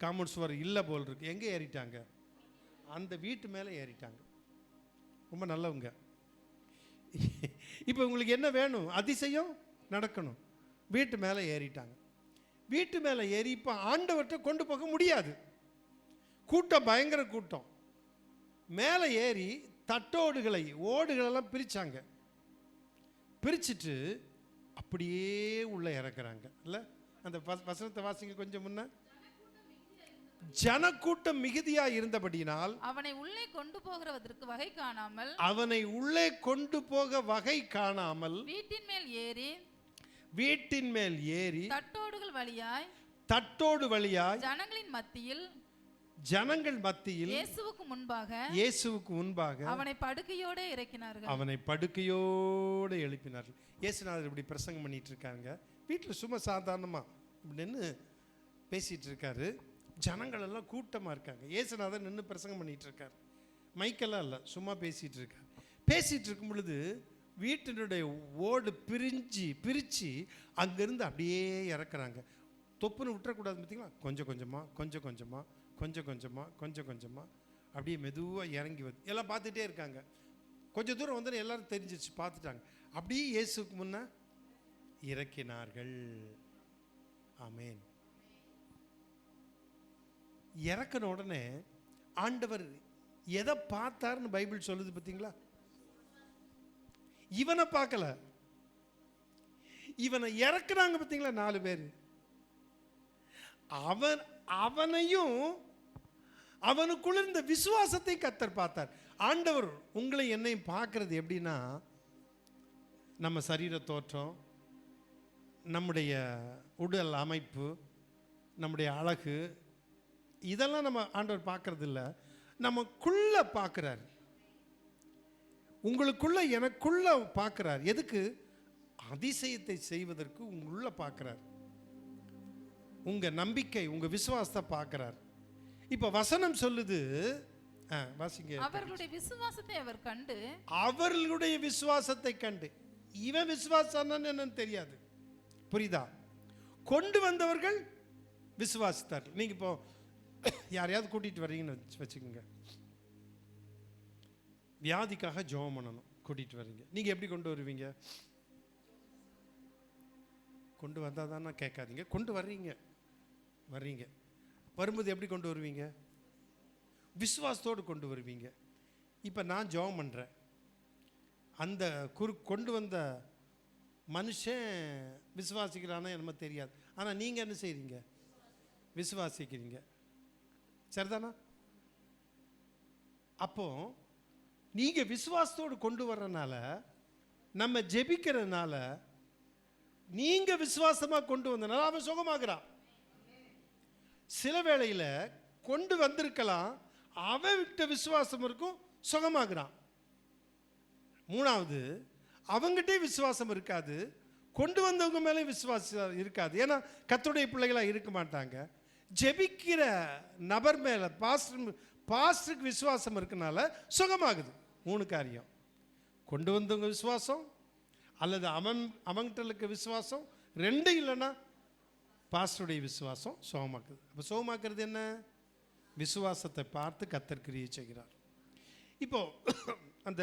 காம்பவுண்ட் சுவர் இல்லை போல் இருக்கு. எங்கே ஏறிட்டாங்க? அந்த வீட்டு மேலே ஏறிட்டாங்க. ரொம்ப நல்லவங்க. இப்போ உங்களுக்கு என்ன வேணும்? அதிசயம் நடக்கணும். வீட்டு மேலே ஏறிட்டாங்க. வீட்டு மேலே ஏறி இப்போ ஆண்டவர்கிட்ட கொண்டு போக முடியாது. கூட்டம் பயங்கர கூட்டம். மேலே ஏறி தட்டோடுகளை ஓடுகளெல்லாம் பிரித்தாங்க. பிரிச்சுட்டு அப்படியே உள்ளே இறக்குறாங்க. இல்லை, அந்த வசனத்தை வாசிங்க கொஞ்சம் முன்ன. ஜனக்கூட்டம் மிகுதியா இருந்தபடியினால்
அவனை உள்ளே கொண்டு போகிறதற்கு வகை காணாமல்,
அவனை உள்ளே கொண்டு போக வகை காணாமல் வீட்டின் மேல் ஏறி தட்டோடு வழியாய் ஜனங்கள் மத்தியில் இயேசுவுக்கு முன்பாக
அவனை படுக்கையோடு இறக்கினார்கள்.
அவனை படுக்கையோடு எழுப்பினார்கள். இயேசுநாதர் இப்படி பிரசங்கம் பண்ணிட்டு இருக்காங்க. வீட்டில் சும்மா சாதாரணமா இப்படின்னு பேசிட்டு இருக்காரு. ஜனங்கள் எல்லாம் கூட்டமாக இருக்காங்க. இயேசுநாதர் நின்று பிரசங்கம் பண்ணிட்டு இருக்காரு. மைக்கெல்லாம் இல்லை, சும்மா பேசிட்டு இருக்காரு. பேசிட்டு இருக்கும் பொழுது வீட்டினுடைய ஓடு பிரித்து அங்கேருந்து அப்படியே இறக்குறாங்க. தொப்புன்னு விட்டுறக்கூடாது பார்த்தீங்களா? கொஞ்சம் கொஞ்சமாக அப்படியே மெதுவாக இறங்கி வந்து எல்லாம் பார்த்துட்டே இருக்காங்க. கொஞ்சம் தூரம் வந்து எல்லாரும் தெரிஞ்சிச்சு, பார்த்துட்டாங்க. அப்படியே இயேசுக்கு முன்ன இறக்கினார்கள். ஆமேன். இறக்கின உடனே ஆண்டவர் எதை பார்த்தாருன்னு பைபிள் சொல்லுது பார்த்தீங்களா? இவனை பார்க்கல, இவனை இறக்குறாங்க பார்த்தீங்களா? 4 பேர். அவனையும் அவனுக்குள்ள இருந்த விசுவாசத்தை கர்த்தர் பார்த்தார். ஆண்டவர் உங்களை என்னையும் பார்க்கறது எப்படின்னா, நம்ம சரீர தோற்றம், நம்முடைய உடல் அமைப்பு, நம்முடைய அழகு, இதெல்லாம் நம்ம ஆண்டவர் பார்க்கறது இல்லை, நமக்குள்ள பார்க்கிறார். உங்களுக்குள்ள எனக்குள்ள பார்க்கிறார். எதுக்கு? அதிசயத்தை செய்வதற்கு உங்களுள்ள பார்க்கிறார். உங்க நம்பிக்கை, உங்க விசுவாசத்தை பார்க்கிறார். இப்ப வசனம் சொல்லுது, வாசிங்க.
அவர்களுடைய விசுவாசத்தை அவர் கண்டு,
அவர்களுடைய விசுவாசத்தை கண்டு. இவன் விசுவாசம் என்னன்னு தெரியாது, புரியுதா? கொண்டு வந்தவர்கள் விசுவாசித்தார்கள். நீங்க இப்போ யாரையாவது கூட்டிட்டு வர்றீங்கன்னு வச்சுக்கோங்க, வியாதிக்காக ஜெபம் பண்ணணும், கூட்டிட்டு வர்றீங்க. நீங்க எப்படி கொண்டு வருவீங்க? கொண்டு வந்தால் தானே கேட்காதீங்க, கொண்டு வர்றீங்க. வரும்போது எப்படி கொண்டு வருவீங்க? விசுவாசத்தோடு கொண்டு வருவீங்க. இப்போ நான் ஜெபம் பண்ணுறேன், அந்த கொண்டு வந்த மனுஷன் விசுவாசிக்கிறானா என்னமோ தெரியாது, ஆனால் நீங்கள் என்ன செய்கிறீங்க? விசுவாசிக்கிறீங்க. சரிதானா? அப்போ நீங்கள் விசுவாசத்தோடு கொண்டு வர்றதுனால, நம்ம ஜெபிக்கிறதுனால, நீங்கள் விசுவாசமாக கொண்டு வந்தனால அவன் சுகமாகிறான். சில வேளையில் கொண்டு வந்திருக்கலாம், அவன் விட்ட விசுவாசம் இருக்கும், சுகமாகிறான். 3வது, அவங்ககிட்டே விசுவாசம் இருக்காது, கொண்டு வந்தவங்க மேலே விசுவாசம் இருக்காது. ஏன்னா கர்த்தருடைய பிள்ளைகளாக இருக்க மாட்டாங்க. ஜெபிக்கிற நபர் மேலே, பாஸ்டருக்கு விசுவாசம் இருக்கனால சுகமாகுது. 3 காரியம்: கொண்டு வந்தவங்க விசுவாசம், அல்லது அவங்கிட்ட விசுவாசம், 2 இல்லைன்னா பாஸ்டருடைய விசுவாசம் சுகமாக்குது. அப்போ சுகமாக்குறது என்ன? விசுவாசத்தை பார்த்து கர்த்தர் கிரியை செய்கிறார். இப்போ அந்த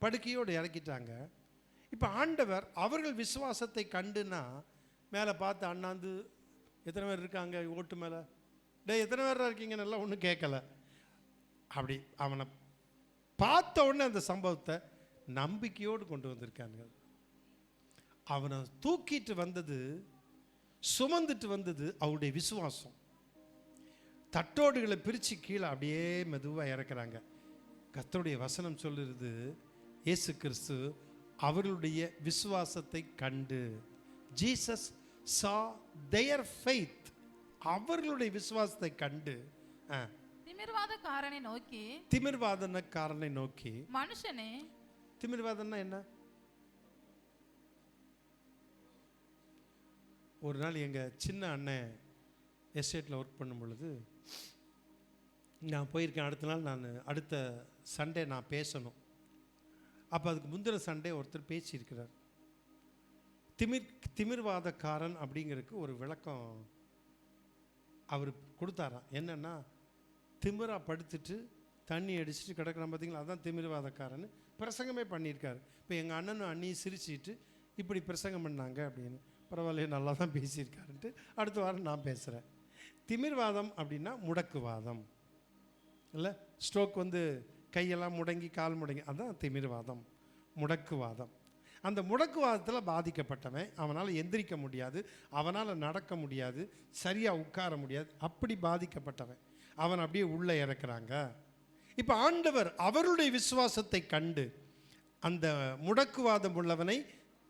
படுக்கையோடு இறக்கிட்டாங்க. இப்போ ஆண்டவர் அவர்கள் விசுவாசத்தை கண்டுனா, மேலே பார்த்து அண்ணாந்து எத்தனை பேர் இருக்காங்க ஓட்டு மேலே, எத்தனை பேர் இருக்கீங்கன்னு எல்லாம் ஒன்றும் கேட்கல. அப்படி அவனை பார்த்த உடனே அந்த சம்பவத்தை நம்பிக்கையோடு கொண்டு வந்திருக்காங்க. அவனை தூக்கிட்டு வந்தது, சுமந்துட்டு வந்தது அவருடைய விசுவாசம். தட்டோடுகளை பிரித்து கீழே அப்படியே மெதுவாக இறக்குறாங்க. கர்த்தருடைய வசனம் சொல்லுறது, இயேசு கிறிஸ்து அவர்களுடைய விசுவாசத்தை கண்டு, ஜீசஸ் saw their faith, அவர்களுடைய விசுவாசத்தை கண்டு திமிர்வாதனக்காரனை நோக்கி
மனுஷனே.
திமிர்வாதம்னா என்ன? ஒரு நாள் எங்கள் சின்ன அண்ணன் எஸ்டேட்டில் ஒர்க் பண்ணும் பொழுது நான் போயிருக்கேன். அடுத்த சண்டே நான் பேசணும். அப்போ அதுக்கு முந்தின சண்டே ஒருத்தர் பேசியிருக்கிறார். திமிர்வாதக்காரன் அப்படிங்கிறதுக்கு ஒரு விளக்கம் அவர் கொடுத்தாராம். என்னென்னா, திமிரா படுத்துட்டு தண்ணி அடிச்சுட்டு கிடக்கிறான் பார்த்தீங்களா, அதான் திமிர்வாதக்காரன்னு பிரசங்கமே பண்ணியிருக்காரு. இப்போ எங்கள் அண்ணனும் அண்ணியும் சிரிச்சிட்டு இப்படி பிரசங்கம் பண்ணாங்க அப்படின்னு. பரவாயில்லையே, நல்லா தான் பேசியிருக்காருன்ட்டு அடுத்த வாரம் நான் பேசுகிறேன். திமிர்வாதம் அப்படின்னா முடக்குவாதம் இல்லை, ஸ்ட்ரோக் கையெல்லாம் முடங்கி கால் முடங்கி, அதுதான் திமிர்வாதம், முடக்குவாதம். அந்த முடக்குவாதத்தில் பாதிக்கப்பட்டவன், அவனால் எந்திரிக்க முடியாது, அவனால் நடக்க முடியாது, சரியாக உட்கார முடியாது, அப்படி பாதிக்கப்பட்டவன் அவன் அப்படியே உள்ளே இறக்குறாங்க. இப்போ ஆண்டவர் அவருடைய விசுவாசத்தை கண்டு அந்த முடக்குவாதம் உள்ளவனை,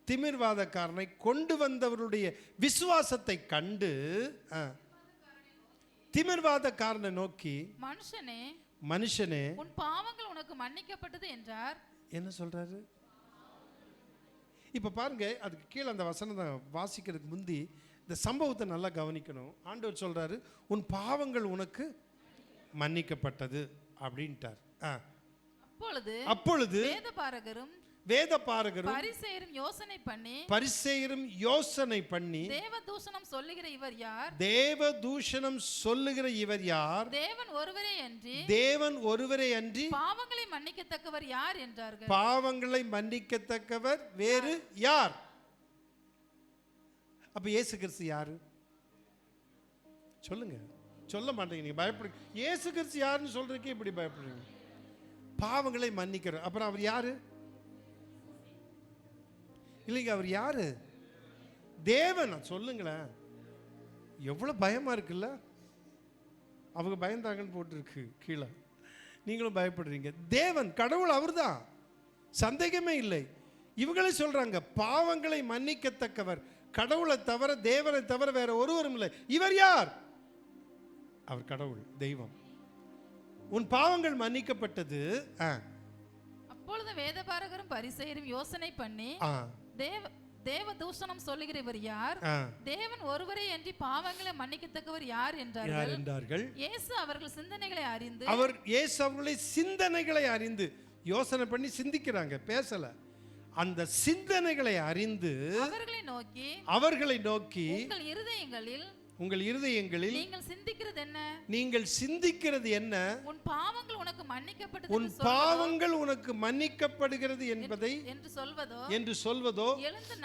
திமிர்வாதக்காரனை கொண்டு வந்தவருடைய விசுவாசத்தை கண்டு திமிர்வாதக்காரனை நோக்கி மனுஷனே
உன் பாவங்கள் உனக்கு மன்னிக்கப்பட்டது என்றார்.
என்ன சொல்றாரு? இப்ப பாருங்க, அதுக்கு கீழே அந்த வசனத்தை வாசிக்கிறதுக்கு முந்தி இந்த சம்பவத்தை நல்லா கவனிக்கணும். ஆண்டவர் சொல்றாரு, உன் பாவங்கள் உனக்கு மன்னிக்கப்பட்டது அப்படின்ட்டார். அப்பொழுது வேதபாரகரும் பரிசேயரும் யோசனை பண்ணி
தேவதூஷணம் சொல்லுகிற இவர் யார்? தேவன் ஒருவரே அன்றி பாவங்களை மன்னிக்கத்தக்கவர் யார் என்றார்கள்.
பாவங்களை மன்னிக்கத்தக்கவர் வேறு யார்? அப்ப இயேசு கிறிஸ்து யாரு? சொல்லுங்க. சொல்ல மாட்டீங்க, நீங்க பயப்படுங்க. இயேசு கிறிஸ்து யாருன்னு சொல்றதுக்கே இப்படி பயப்படுறீங்க. பாவங்களை மன்னிக்கிறார். அப்புறம் அவர் யாரு? இல்லைங்க, அவர் யாரு? தேவன். சொல்லுங்களேன். எவ்வளவு பயமா இருக்குல்ல? அவங்க பயந்தாங்கன்னு போட்டிருக்கு கீழே, நீங்களும் பயப்படுறீங்க. தேவன், கடவுள் அவர்தான், சந்தேகமே இல்லை. இவங்களே சொல்றாங்க, பாவங்களை மன்னிக்கத்தக்கவர் கடவுளை தவிர, தேவனை தவிர வேற ஒருவரும் இல்லை. இவர் யார்? அவர் கடவுள், தெய்வம். உன் பாவங்கள் மன்னிக்கப்பட்டது.
அப்பொழுது வேதபாரகரும் பரிசேயரும் யோசனை பண்ணி தேவதூஷணம் சொல்லுகிற இவர் யார்? தேவன் ஒருவரே அன்றி பாவங்களை மன்னிக்கத்தக்கவர் யார் என்றார்கள். இயேசு அவர்கள் சிந்தனைகளை அறிந்து யோசனை பண்ணி சிந்திக்கிறாங்க, பேசல. அந்த சிந்தனைகளை அறிந்து அவர்களை நோக்கி உங்கள் இருதயங்களில் நீங்கள் சிந்திக்கிறது என்ன? உன் பாவங்கள் உனக்கு மன்னிக்கப்படுகிறது என்பதை என்று சொல்வதோ, எழுந்து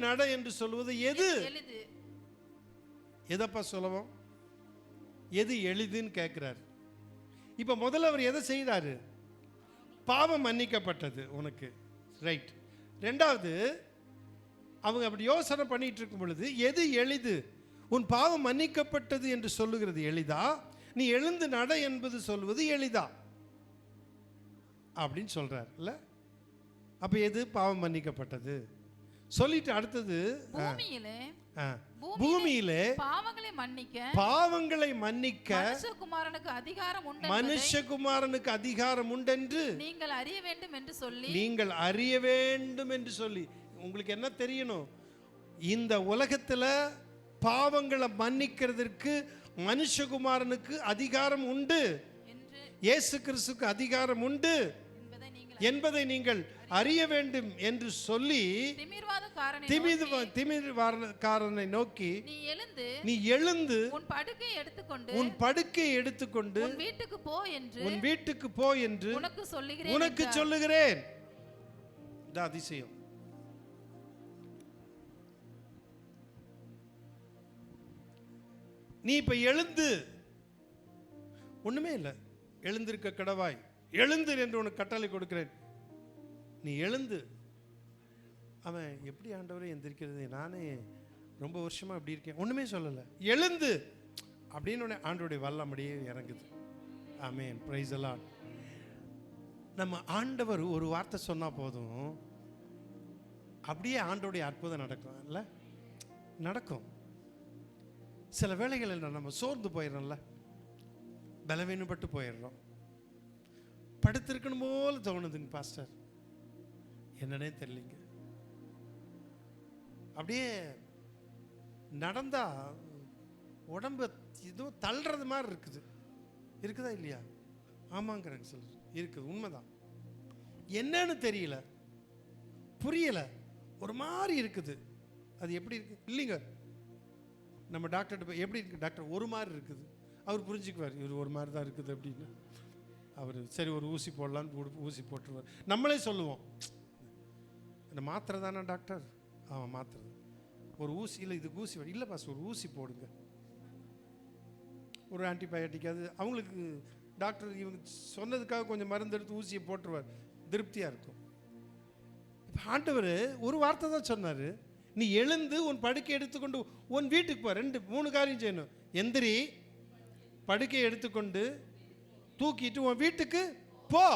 நட என்று சொல்வது எது? எதப்பா சொல்லவும்? எது எளிதுன்னு கேட்கிறார். இப்ப முதல்ல அவர் எதை செய்யறாரு? பாவம் மன்னிக்கப்பட்டது உனக்கு, ரைட். ரெண்டாவது, அவங்க அப்படி யோசனை பண்ணிட்டு இருக்கும் பொழுது எது எளிது? உன் பாவம் மன்னிக்கப்பட்டது என்று சொல்லுகிறது எளிதா, நீ எழுந்து நட என்பது சொல்வது எளிதா அப்படின்னு சொல்றார் இல்ல? அப்ப எது பாவம் மன்னிக்கப்பட்டது சொல்லிட்டு அடுத்தது, பூமியிலே பாவங்களை மன்னிக்க மனுஷகுமாரனுக்கு அதிகாரம் உண்டென்று நீங்கள் அறிய வேண்டும் என்று சொல்லி. உங்களுக்கு என்ன தெரியணும்? இந்த உலகத்துல பாவங்களை மன்னிக்கிறதுக்கு மனுஷகுமாரனுக்கு அதிகாரம் உண்டு, இயேசு கிறிஸ்துவுக்கு அதிகாரம் உண்டு என்பதை நீங்கள் அறிய வேண்டும் என்று சொல்லி திமிர்வாதக்காரனை நோக்கி, நீ எழுந்து உன் படுக்கையை எடுத்துக்கொண்டு உன் வீட்டுக்கு போ என்று உனக்கு சொல்லுகிறேன். இது அதிசயம். நீ இப்ப எழுந்து, ஒண்ணுமே இல்லை, எழுந்திருக்க கடவாய்,
எழுந்து என்று உனக்கு கட்டளை கொடுக்கிறேன், நீ எழுந்து. அவன் எப்படி ஆண்டவரே எந்திரிக்கிறது, நானே ரொம்ப வருஷமா இப்படி இருக்கேன், ஒண்ணுமே சொல்லலை. எழுந்து அப்படின்னு ஆண்டவருடைய வல்லமையே இறங்குது. ஆமென், பிரைஸ் தி லார்ட். நம்ம ஆண்டவர் ஒரு வார்த்தை சொன்னா போதும், அப்படியே ஆண்டவருடைய அற்புதம் நடக்கும் இல்லை? நடக்கும். சில வேளைகளில் நம்ம சோர்ந்து போயிடறோம்ல, பலவீனப்பட்டு போயிடுறோம். படுத்திருக்கணும் போல தோணுதுங்க பாஸ்டர், என்னன்னே தெரியலங்க. அப்படியே நடந்தா உடம்பு ஏதோ தள்ளுறது மாதிரி இருக்குது. இருக்குதா இல்லையா? ஆமாங்கிறாங்க சிலர். இருக்குது, உண்மைதான். என்னன்னு தெரியல, புரியல, ஒரு மாதிரி இருக்குது. அது எப்படி இருக்கு இல்லைங்க? நம்ம டாக்டர்கிட்ட போய் எப்படி இருக்கு டாக்டர், ஒரு மாதிரி இருக்குது. அவர் புரிஞ்சுக்குவார், இவர் ஒரு மாதிரி தான் இருக்குது அப்படின்னு. அவர் சரி ஒரு ஊசி போடலான்னு ஊசி போட்டுருவார். நம்மளே சொல்லுவோம், இந்த மாத்திரை தானே டாக்டர்? ஆமாம் மாத்திரை. ஒரு ஊசி இல்லை, இதுக்கு ஊசி இல்லை பாஸ், ஒரு ஊசி போடுங்க, ஒரு ஆன்டிபயோட்டிக். அது அவங்களுக்கு டாக்டர் இவங்க சொன்னதுக்காக கொஞ்சம் மருந்து எடுத்து ஊசியை போட்டுருவார், திருப்தியாக இருக்கும். இப்போ ஆண்டவர் ஒரு வார்த்தை தான் சொன்னார், நீ எழுந்து உன் படுக்கை எடுத்துக்கொண்டு உன் வீட்டுக்கு போ. 2-3 காரியம் செய்யணும். எந்திரி, படுக்கையை எடுத்துக்கொண்டு தூக்கிட்டு உன் வீட்டுக்கு போ.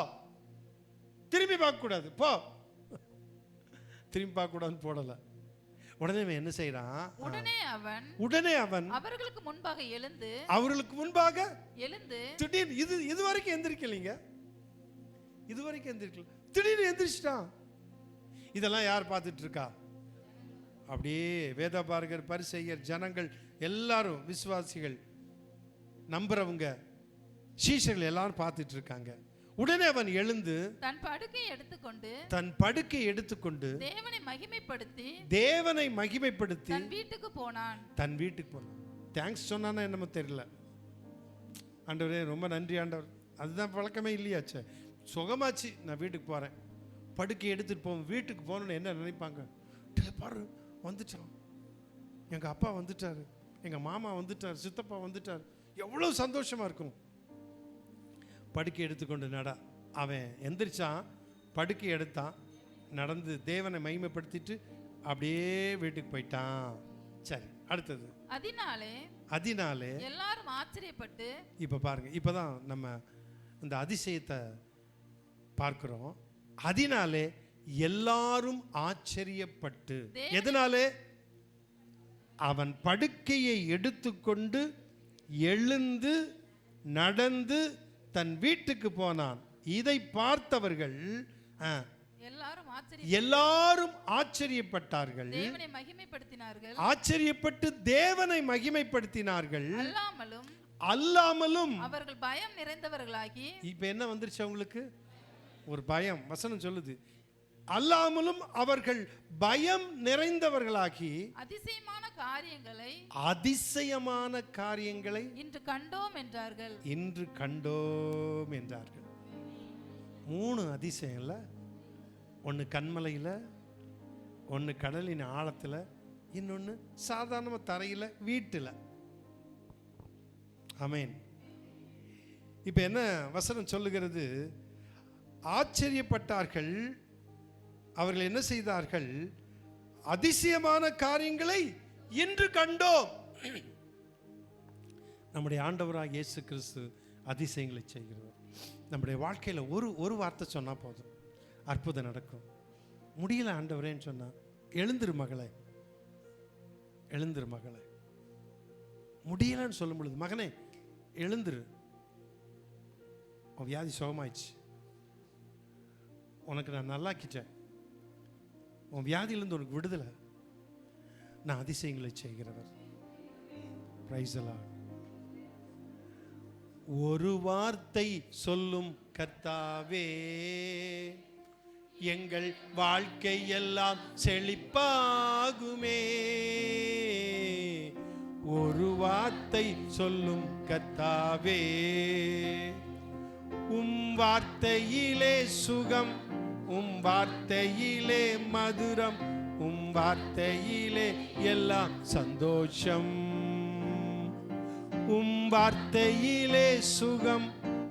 திரும்பி பார்க்கக்கூடாது, போ. திரும்பி பார்க்கக்கூடாதுன்னு போடலை. உடனே அவன் என்ன செய்யறான்? உடனே அவன்
அவர்களுக்கு முன்பாக எழுந்து
திடீர்னு இது வரைக்கும் எந்திரிக்கலைங்க, இது வரைக்கும் எந்திரிக்கல, திடீர்னு எந்திரிச்சிட்டான். இதெல்லாம் யார் பார்த்துட்டு இருக்கா? அப்படியே வேதபாரகர், பரிசேயர், ஜனங்கள் எல்லாரும், விசுவாசிகள், நம்புறவங்க, சீஷர்கள் எல்லாரும் பார்த்துட்டு இருக்காங்க. உடனே அவன் எழுந்து
தன் படுக்கை எடுத்துக்கொண்டு
தேவனை மகிமைப்படுத்தி
தன் வீட்டுக்கு போனான்.
தேங்க்ஸ் சொன்னானா என்னமோ தெரியல. ஆண்டவரே ரொம்ப நன்றி ஆண்டவர், அதுதான் பழக்கமே இல்லையாச்சே. சுகமாச்சு, நான் வீட்டுக்கு போறேன். படுக்கை எடுத்துட்டு போவோம், வீட்டுக்கு போகணும்னு என்ன நினைப்பாங்க? பாரு வந்துட்டான், எங்க அப்பா வந்துட்டாரு, எங்க மாமா வந்துட்டார், சித்தப்பா வந்துட்டார், எவ்வளவு சந்தோஷமா இருக்கும். படுக்கை எடுத்துக்கொண்டு நட. அவன் எந்திரிச்சான், படுக்கை எடுத்தான், நடந்து தேவனை மகிமைப்படுத்திட்டு அப்படியே வீட்டுக்கு போயிட்டான். சரி, அடுத்தது அதனாலே
எல்லாரும் ஆச்சரியப்பட்டு.
இப்ப பாருங்க, இப்பதான் நம்ம இந்த அதிசயத்தை பார்க்கிறோம். அதனாலே எல்லாரும் ஆச்சரியப்பட்டு. எதனாலே? அவன் படுக்கையை எடுத்துக்கொண்டு எழுந்து நடந்து தன் வீட்டுக்கு போனான். இதை பார்த்தவர்கள் எல்லாரும் ஆச்சரியப்பட்டார்கள், ஆச்சரியப்பட்டு தேவனை மகிமைப்படுத்தினார்கள். அல்லாமலும்
அவர்கள் பயம் நிறைந்தவர்களாகி.
இப்ப என்ன வந்துருச்சு அவங்களுக்கு? ஒரு பயம். வசனம் சொல்லுது, அல்லாமலும் அவர்கள் பயம் நிறைந்தவர்களாகி அதிசயமான காரியங்களை
இன்று கண்டோம் என்றார்கள்.
3 அதிசயம்ல, ஒன்று கண்மலையில, ஒன்று கடலின் ஆழத்துல, இன்னொன்று சாதாரண தரையில, வீட்டுல. ஆமென். இப்ப என்ன வசனம் சொல்லுகிறது? ஆச்சரியப்பட்டார்கள். அவர்கள் என்ன செய்தார்கள்? அதிசயமான காரியங்களை இன்று கண்டோம். நம்முடைய ஆண்டவராக இயேசு கிறிஸ்து அதிசயங்களை செய்கிறவர். நம்முடைய வாழ்க்கையில் ஒரு வார்த்தை சொன்னா போதும், அற்புதம் நடக்கும். முடியல ஆண்டவரேன்னு சொன்னா, எழுந்திரு மகளே, எழுந்திரு மகளே. முடியலன்னு சொல்லும் பொழுது, மகனே எழுந்திரு, உன் வியாதி சுகமாயிடுச்சு, உனக்கு நான் நல்லாக்கிட்டேன், உன் வியாதியிலிருந்து உனக்கு விடுதலை, நான் அதிசயங்களை செய்கிறவர். Price the Lord. ஒரு வார்த்தை சொல்லும் கர்த்தாவே, எங்கள் வாழ்க்கை எல்லாம் செழிப்பாகுமே. ஒரு வார்த்தை சொல்லும் கர்த்தாவே, உம் வார்த்தையிலே சுகம், உம் வார்த்தையிலே மதுரம், உம் வார்த்தையிலே எல்லாம் சந்தோஷம். உம் வார்த்தையிலே சுகம்,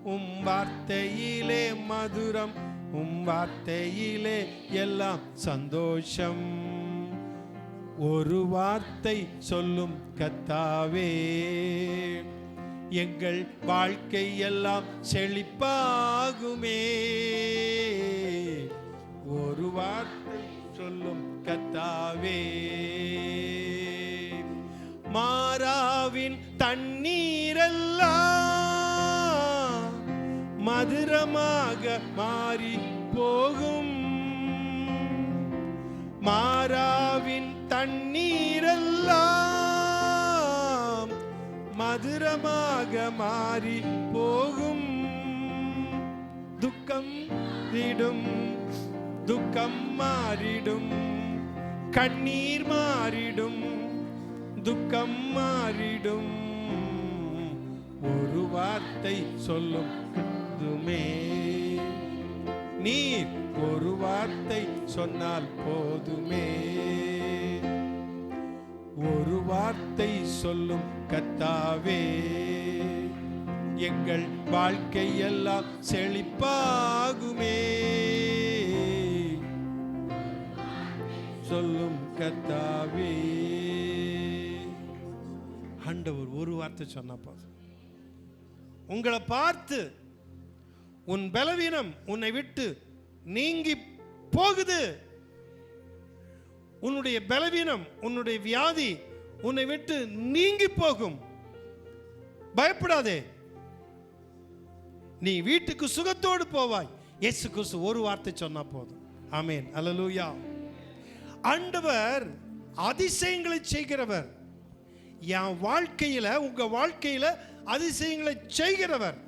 உம் வார்த்தையிலே மதுரம், உம் வார்த்தையிலே எல்லாம் சந்தோஷம். ஒரு வார்த்தை சொல்லும் கர்த்தாவே, எங்கள் வாழ்க்கை எல்லாம் செழிப்பாகுமே. ஒரு வார்த்தை சொல்லும் கர்த்தாவே, மாறாவின் தண்ணீரெல்லாம் மதுரமாக மாறி போகும். மாறாவின் தண்ணீரெல்லாம் மதுரமாக மாறி போகும். துக்கம் விடும், துக்கம் மாறிடும், கண்ணீர் மாறிடும், துக்கம் மாறிடும். ஒரு வார்த்தை சொல்லும் துமே, நீர் ஒரு வார்த்தை சொன்னால் போதுமே. ஒரு வார்த்தை சொல்லும் கர்த்தாவே, எங்கள் வாழ்க்கை எல்லாம் செழிப்பாகுமே. சொல்லும் கர்த்தாவே. ஆண்டவர் ஒரு வார்த்தை சொன்னா போதும். உங்களை பார்த்து உன் பலவீனம் உன்னை விட்டு நீங்கி போகுது. உன்னுடைய பலவீனம், உன்னுடைய வியாதி உன்னை விட்டு நீங்கி போகும். பயப்படாதே, நீ வீட்டுக்கு சுகத்தோடு போவாய். இயேசு கிறிஸ்து ஒரு வார்த்தை சொன்னா போதும். ஆமென், அல்லேலூயா. ஆண்டவர் அதிசயங்களை செய்கிறவர். என் வாழ்க்கையில, உங்க வாழ்க்கையில அதிசயங்களை செய்கிறவர்.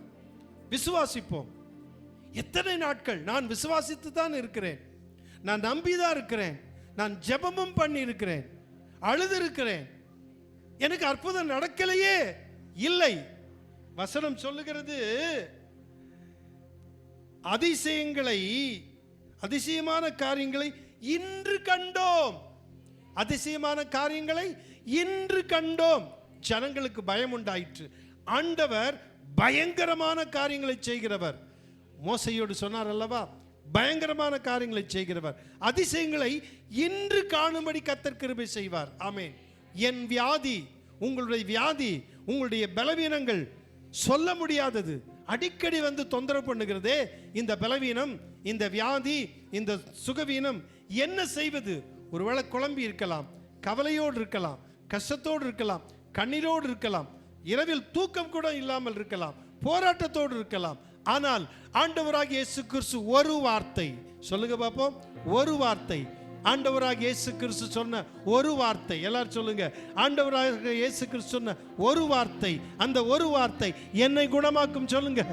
விசுவாசிப்போம். எத்தனை நாட்கள் நான் விசுவாசித்து தான் இருக்கிறேன், நான் நம்பிதான் இருக்கிறேன், நான் ஜெபமும் பண்ணி இருக்கிறேன், அழுது இருக்கிறேன், எனக்கு அற்புதம் நடக்கலையே. இல்லை, வசனம் சொல்லுகிறது, அதிசயங்களை, அதிசயமான காரியங்களை இன்று கண்டோம். அதிசயமான காரியங்களை இன்று கண்டோம். ஜனங்களுக்கு பயம் உண்டாயிற்று. ஆண்டவர் பயங்கரமான காரியங்களை செய்கிறவர். மோசையோடு சொன்னார் அல்லவா, பயங்கரமான காரியங்களை செய்கிறவர். அதிசயங்களை இன்று காணும்படி கர்த்தர் கிருபை செய்வார். ஆமென். என் வியாதி, உங்களுடைய வியாதி, உங்களுடைய பலவீனங்கள் சொல்ல முடியாதது, அடிக்கடி வந்து தொந்தரவு பண்ணுகிறதே, இந்த பலவீனம், இந்த வியாதி, இந்த சுகவீனம் என்ன செய்வது? ஒருவேளை குழம்பி இருக்கலாம், கவலையோடு இருக்கலாம், கஷ்டத்தோடு இருக்கலாம், கண்ணீரோடு இருக்கலாம், இரவில் தூக்கம் கூட இல்லாமல் இருக்கலாம், போராட்டத்தோடு இருக்கலாம். ஆனால் ஆண்டவராகிய இயேசு கிறிஸ்து ஒரு வார்த்தை சொல்லுங்க பாப்போம். ஒரு வார்த்தை, ஆண்டவராகிய இயேசு கிறிஸ்து சொன்ன ஒரு வார்த்தை. எல்லாரும் சொல்லுங்க, ஆண்டவராகிய இயேசு கிறிஸ்து சொன்ன ஒரு வார்த்தை. அந்த ஒரு வார்த்தை என்னை குணமாக்கும். சொல்லுங்க,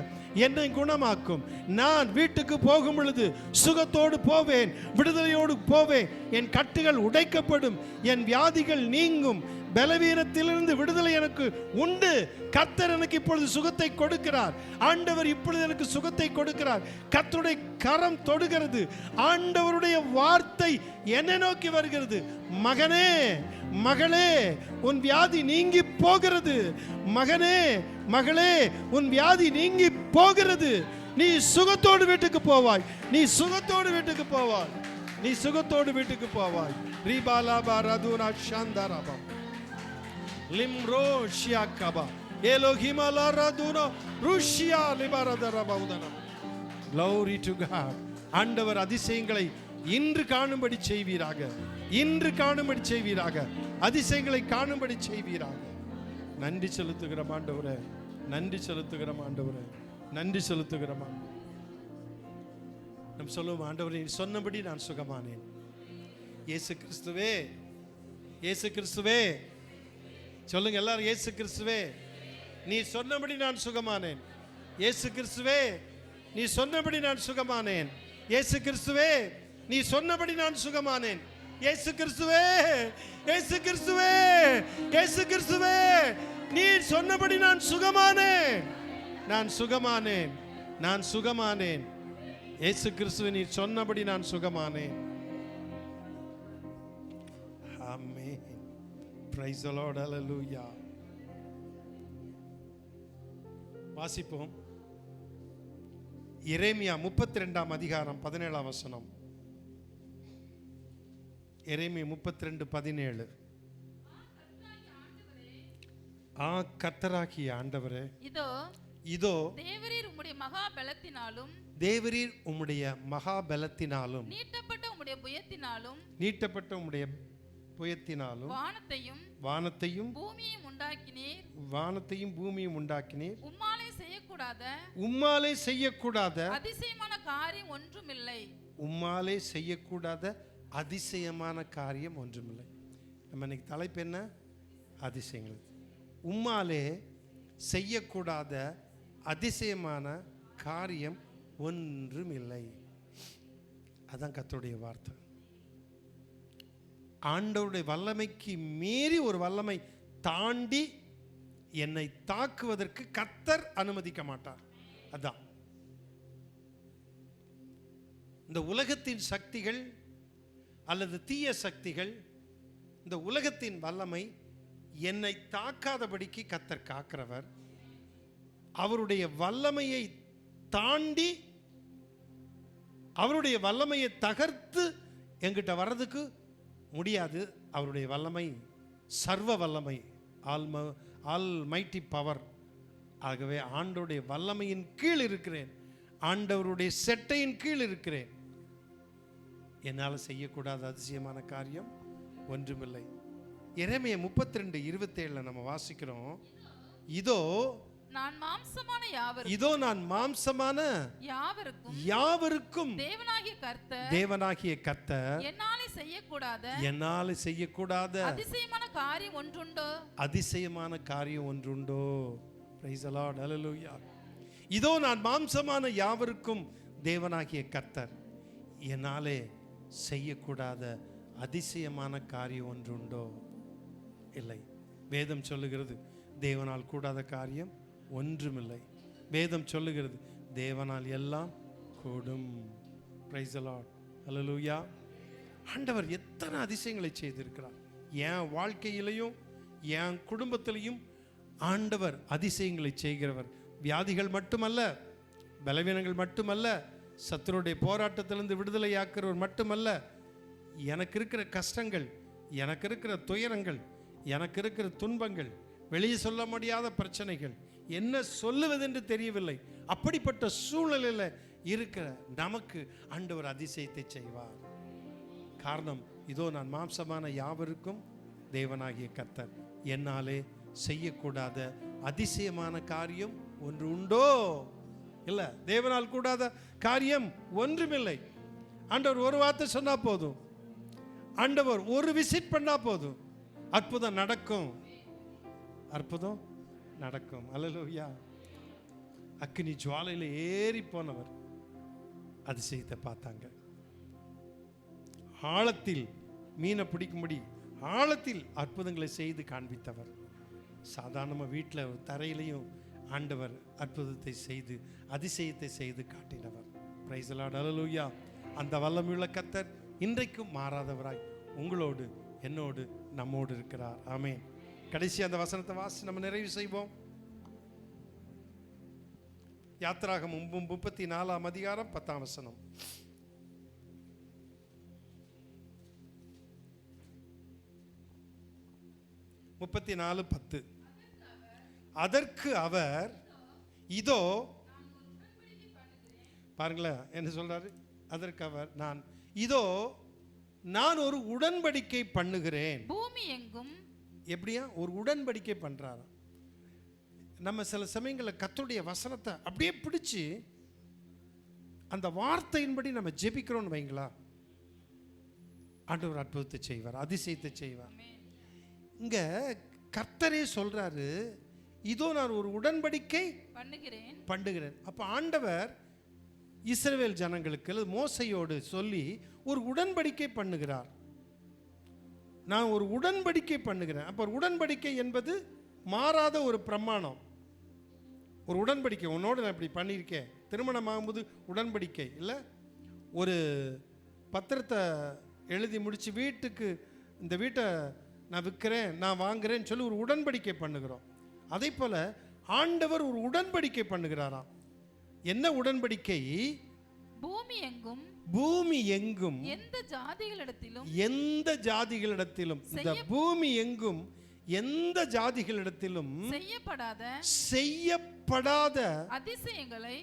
என்னை குணமாக்கும். நான் வீட்டுக்கு போகும் பொழுது சுகத்தோடு போவேன், விடுதலையோடு போவேன். என் கட்டுகள் உடைக்கப்படும், என் வியாதிகள் நீங்கும், பலவீனத்திலிருந்து விடுதலை எனக்கு உண்டு. கர்த்தர் எனக்கு இப்பொழுது சுகத்தை கொடுக்கிறார். ஆண்டவர் இப்பொழுது எனக்கு சுகத்தை கொடுக்கிறார். கர்த்தருடைய கரம் தொடுகிறது. ஆண்டவருடைய வார்த்தை என்னை நோக்கி வருகிறது. மகனே, மகளே, உன் வியாதி நீங்கி போகிறது. மகனே, மகளே, உன் வியாதி நீங்கி போகிறது. நீ சுகத்தோடு வீட்டுக்கு போவாய். நீ சுகத்தோடு வீட்டுக்கு போவாய். நீ சுகத்தோடு வீட்டுக்கு போவாய். ரீபாலாபா ரதுனா ஷாந்தாராபா லிம்ரோ ஷியாகபா எலோஹிமாலா ரதுனா ருஷியா லிபாரதரபௌதனா. Glory to God. ஆண்டவர் அதிசயங்களை இன்று காணும்படி செய்வீராக. இன்று காணும்படி செய்வீராக. அதிசயங்களை காணும்படி செய்வீராக. நன்றி செலுத்துகிறோம் ஆண்டவரே, நன்றி செலுத்துகிறோம் ஆண்டவரே, நன்றி செலுத்துகிறோம் ஆண்டவரே. நம் சொல்லுவோம், ஆண்டவரே சொன்னபடி நான் சுகமானேன். இயேசு கிறிஸ்துவே, இயேசு கிறிஸ்துவே சொல்லுங்க எல்லாரும், இயேசு கிறிஸ்துவே நீ சொன்னபடி நான் சுகமானேன். இயேசு கிறிஸ்துவே நீ சொன்னபடி நான் சுகமானேன். இயேசு கிறிஸ்துவே நீ சொன்னபடி நான் சுகமானேன். இயேசு கிறிஸ்துவே, இயேசு கிறிஸ்துவே, இயேசு கிறிஸ்துவே நீ சொன்னபடி நான் சுகமானேன். நான் சுகமானேன், நான் சுகமானேன். இயேசு கிறிஸ்துவே நீ சொன்னபடி நான் சுகமானேன். ஆமென். Praise the Lord. Hallelujah. வாசிப்போம். எரேமியா 32 அதிகாரம் 17 வசனம். எரேமியா 32:17. கர்த்தராகிய ஆண்டவரே, இதோ
தேவரீர் உம்முடைய மகா பலத்தினாலும்
தேவரீர் உம்முடைய மகா பலத்தினாலும்
நீட்டப்பட்ட உம்முடைய
புயத்தினாலும்
வானத்தையும்
பூமியையும் உண்டாக்கினீர்.
உம்மாலே செய்யக்கூடாத
அதிசயமான காரியம் ஒன்றுமில்லை. நம்ம இன்னைக்கு தலைப்பு என்ன? அதிசயங்கள். உம்மாலே செய்யக்கூடாத அதிசயமான காரியம் ஒன்றுமில்லை. அதான் கர்த்தருடைய வார்த்தை. ஆண்டவருடைய வல்லமைக்கு மீறி ஒரு வல்லமை தாண்டி என்னை தாக்குவதற்கு கர்த்தர் அனுமதிக்க மாட்டார். அதான் இந்த உலகத்தின் சக்திகள் அல்லது தீய சக்திகள், இந்த உலகத்தின் வல்லமை என்னை தாக்காதபடிக்கு கர்த்தர் காக்கிறவர். அவருடைய வல்லமையை தாண்டி, அவருடைய வல்லமையை தகர்த்து என்கிட்ட வர்றதுக்கு முடியாது. அவருடைய வல்லமை சர்வ வல்லமை, ஆல் மைட்டி பவர். ஆகவே ஆண்டவருடைய வல்லமையின் கீழ் இருக்கிறேன், ஆண்டவருடைய செட்டையின் கீழ் இருக்கிறேன். என்னால் செய்யக்கூடாத அதிசயமான காரியம் ஒன்றுமில்லை. எரேமியா 32:27 நம்ம வாசிக்கிறோம். இதோ நான் மாம்சமான யாவருக்கும் தேவனாகிய கர்த்தர் என்னாலே செய்யக்கூடாத அதிசயமான காரியம் ஒன்றுண்டோ. Praise the Lord. Hallelujah. இதோ நான் மாம்சமான யாவருக்கும் தேவனாகிய கர்த்தர் என்னாலே செய்யக்கூடாத அதிசயமான காரியம் ஒன்றுண்டோ. இல்லை. வேதம் சொல்லுகிறது தேவனால் கூடாத காரியம் ஒன்றுமில்லை. வேதம் சொல்லுகிறது தேவனால் எல்லாம் கூடும். Praise the Lord. Hallelujah. ஆண்டவர் எத்தனை அதிசயங்களை செய்திருக்கிறார். என் வாழ்க்கையிலையும் என் குடும்பத்திலையும் ஆண்டவர் அதிசயங்களை செய்கிறவர். வியாதிகள் மட்டுமல்ல, பலவீனங்கள் மட்டுமல்ல, சத்துருடைய போராட்டத்திலிருந்து விடுதலையாக்குறவர் மட்டுமல்ல, எனக்கு இருக்கிற கஷ்டங்கள், எனக்கு இருக்கிற துயரங்கள், எனக்கு இருக்கிற துன்பங்கள், வெளியே சொல்ல முடியாத பிரச்சனைகள், என்ன சொல்லுவதென்று தெரியவில்லை, அப்படிப்பட்ட சூழ்நிலையில் இருக்கிற நமக்கு ஆண்டவர் அதிசயத்தை செய்வார். காரணம், இதோ நான் மாம்சமான யாவருக்கும் தேவனாகிய கர்த்தர் என்னாலே செய்யக்கூடாத அதிசயமான காரியம் ஒன்று உண்டோ. இல்லை, தேவனால் கூடாத காரியம் ஒன்றுமில்லை. ஆண்டவர் ஒரு வார்த்தை சொன்னா போதும், ஆண்டவர் ஒரு விசிட் பண்ணா போதும், அற்புதம் நடக்கும். அற்புதம் நடக்கும். அல்லேலூயா. அக்கினி ஜுவாலையில் ஏறி போனவர் அதிசயத்தை பார்த்தாங்க. ஆழத்தில் மீனை பிடிக்கும்படி ஆழத்தில் அற்புதங்களை செய்து காண்பித்தவர். சாதாரணமாக வீட்டில் தரையிலையும் ஆண்டவர் அற்புதத்தை செய்து அதிசயத்தை செய்து காட்டினவர். Price the Lord. அல்லேலூயா. அந்த வல்லமையுள்ள கர்த்தர் இன்றைக்கும் மாறாதவராய் உங்களோடு என்னோடு நம்மோடு இருக்கிறார். ஆமென். கடைசி அந்த வசனத்தை வாசி நம்ம நிறைவு செய்வோம். யாத்திராகமம் 34 அதிகாரம் 10 வசனம். அதற்கு அவர் இதோ, பாருங்களேன் என்ன சொல்றாரு. அதற்கு அவர் நான் ஒரு உடன்படிக்கை பண்ணுகிறேன்.
பூமி எங்கும்
எப்படியா ஒரு உடன்படிக்கை பண்றாரு. நம்ம சில சமயங்களில் கர்த்தருடைய வசனத்தை அப்படியே பிடிச்சு அந்த வார்த்தையின்படி நம்ம ஜெபிக்கிறோம்னு வைங்களா, ஆண்டவர் அற்புதத்தை செய்வார், அதிசயத்தை செய்வார். இங்க கர்த்தரே சொல்றாரு, இதோ நான் ஒரு உடன்படிக்கை பண்ணுகிறேன். அப்ப ஆண்டவர் இஸ்ரவேல் ஜனங்களுக்கு மோசையோடு சொல்லி ஒரு உடன்படிக்கை பண்ணுகிறார். நான் ஒரு உடன்படிக்கை பண்ணுகிறேன். அப்ப உடன்படிக்கை என்பது மாறாத ஒரு பிரமாணம். ஒரு உடன்படிக்கை, உன்னோடு நான் இப்படி பண்ணியிருக்கேன். திருமணம் ஆகும்போது உடன்படிக்கை இல்லை, ஒரு பத்திரத்தை எழுதி முடித்து வீட்டுக்கு இந்த வீட்டை நான் விற்கிறேன், நான் வாங்குறேன்னு சொல்லி ஒரு உடன்படிக்கை பண்ணுகிறோம். அதே போல் ஆண்டவர் ஒரு உடன்படிக்கை பண்ணுகிறாராம்.
என்ன உடன்படிக்கை?
பூமி எங்கும்
பூமி எங்கும்
எந்த ஜாதிகளிடத்திலும்
எந்த ஜாதிகளிடத்திலும் இந்த பூமி எங்கும் எந்த ஜாதிகளிடத்திலும் செய்யப்படாத அதிசயங்களை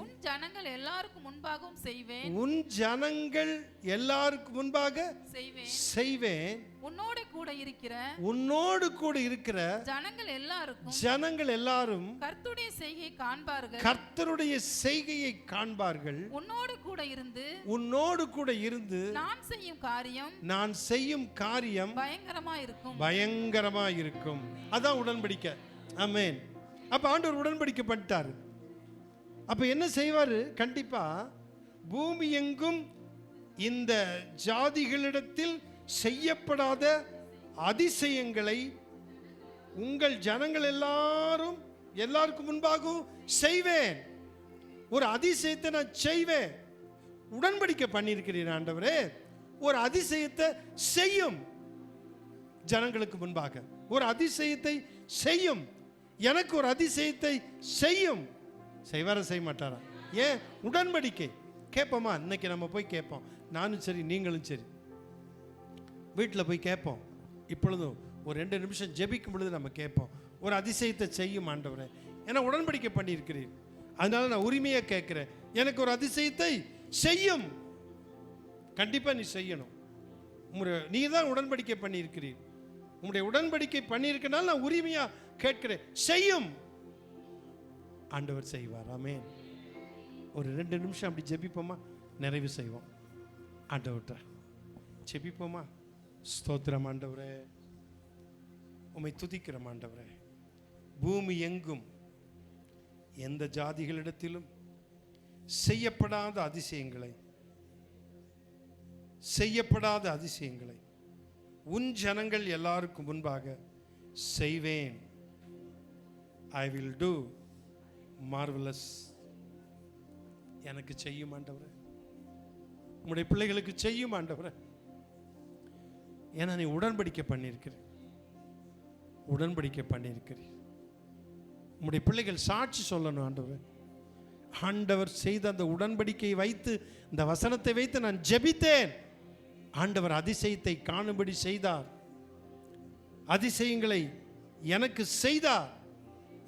உன் ஜனங்கள் எல்லாருக்கும் முன்பாகவும் செய்வேன்.
உன் ஜனங்கள் எல்லாருக்கும் முன்பாக செய்வேன்.
உன்னோடு
கூட இருக்கிற ஜனங்கள் எல்லாரும் கர்த்தருடைய செய்கையை காண்பார்கள். உன்னோடு கூட இருந்து நான் செய்யும் காரியம் பயங்கரமா இருக்கும். அதான் உடன்படிக்கை. ஆமென். அப்ப ஆண்டவர் உடன்படிக்கை பண்ணிட்டாரு. அப்ப என்ன செய்வாரு? கண்டிப்பா பூமி எங்கும் இந்த ஜாதிகளிடத்தில் செய்யப்படாத அதிசயங்களை உங்கள் ஜனங்கள் எல்லாருக்கும் முன்பாகவும் செய்வேன். ஒரு அதிசயத்தை நான் செய்வேன். உடன்படிக்கை பண்ணியிருக்கிறேன் ஆண்டவரே, ஒரு அதிசயத்தை செய்யும். ஜனங்களுக்கு முன்பாக ஒரு அதிசயத்தை செய்யும். எனக்கு ஒரு அதிசயத்தை செய்யும். செய்வாரா செய்ய மாட்டாரா? ஏன்? உடன்படிக்கை. கேட்போமா? இன்னைக்கு நம்ம போய் கேட்போம். நானும் சரி, நீங்களும் சரி, வீட்டில் போய் கேட்போம். இப்பொழுதும் ஒரு 2 நிமிஷம் ஜெபிக்கும் பொழுது நம்ம கேட்போம், ஒரு அதிசயத்தை செய்யும் ஆண்டவரே. ஏன்னா உடன்படிக்கை பண்ணியிருக்கிறீர், அதனால நான் உரிமையாக கேட்குறேன். எனக்கு ஒரு அதிசயத்தை செய்யும். கண்டிப்பாக நீ செய்யணும். நீ தான் உடன்படிக்கை பண்ணியிருக்கிறீர். உங்களுடைய உடன்படிக்கை பண்ணியிருக்கனால நான் உரிமையாக கேட்கிறேன். செய்யும். ஆண்டவர் செய்வார். ஆமென். ஒரு 2 நிமிஷம் அப்படி ஜெபிப்போமா? நிறைவு செய்வோம். ஆண்டவர்கிட்ட ஜெபிப்போமா? ஸ்தோத்திரம் ஆண்டவரே, உம்மை துதிக்கிறோம் ஆண்டவரே. பூமி எங்கும் எந்த ஜாதிகளிடத்திலும் செய்யப்படாத அதிசயங்களை உன் ஜனங்கள் எல்லாருக்கும் முன்பாக செய்வேன். I will do marvellous. எனக்கு செய்யும் ஆண்டவரே, உங்களுடைய பிள்ளைகளுக்கு செய்யும் ஆண்டவரே. ஏன்னா நீ உடன்படிக்கை பண்ணியிருக்கிறீர். உங்களுடைய பிள்ளைகள் சாட்சி சொல்லணும் ஆண்டவரே. ஆண்டவர் செய்த அந்த உடன்படிக்கையை வைத்து, இந்த வசனத்தை வைத்து நான் ஜெபித்தேன். ஆண்டவர் அதிசயத்தை காணும்படி செய்தார். அதிசயங்களை எனக்கு செய்தார்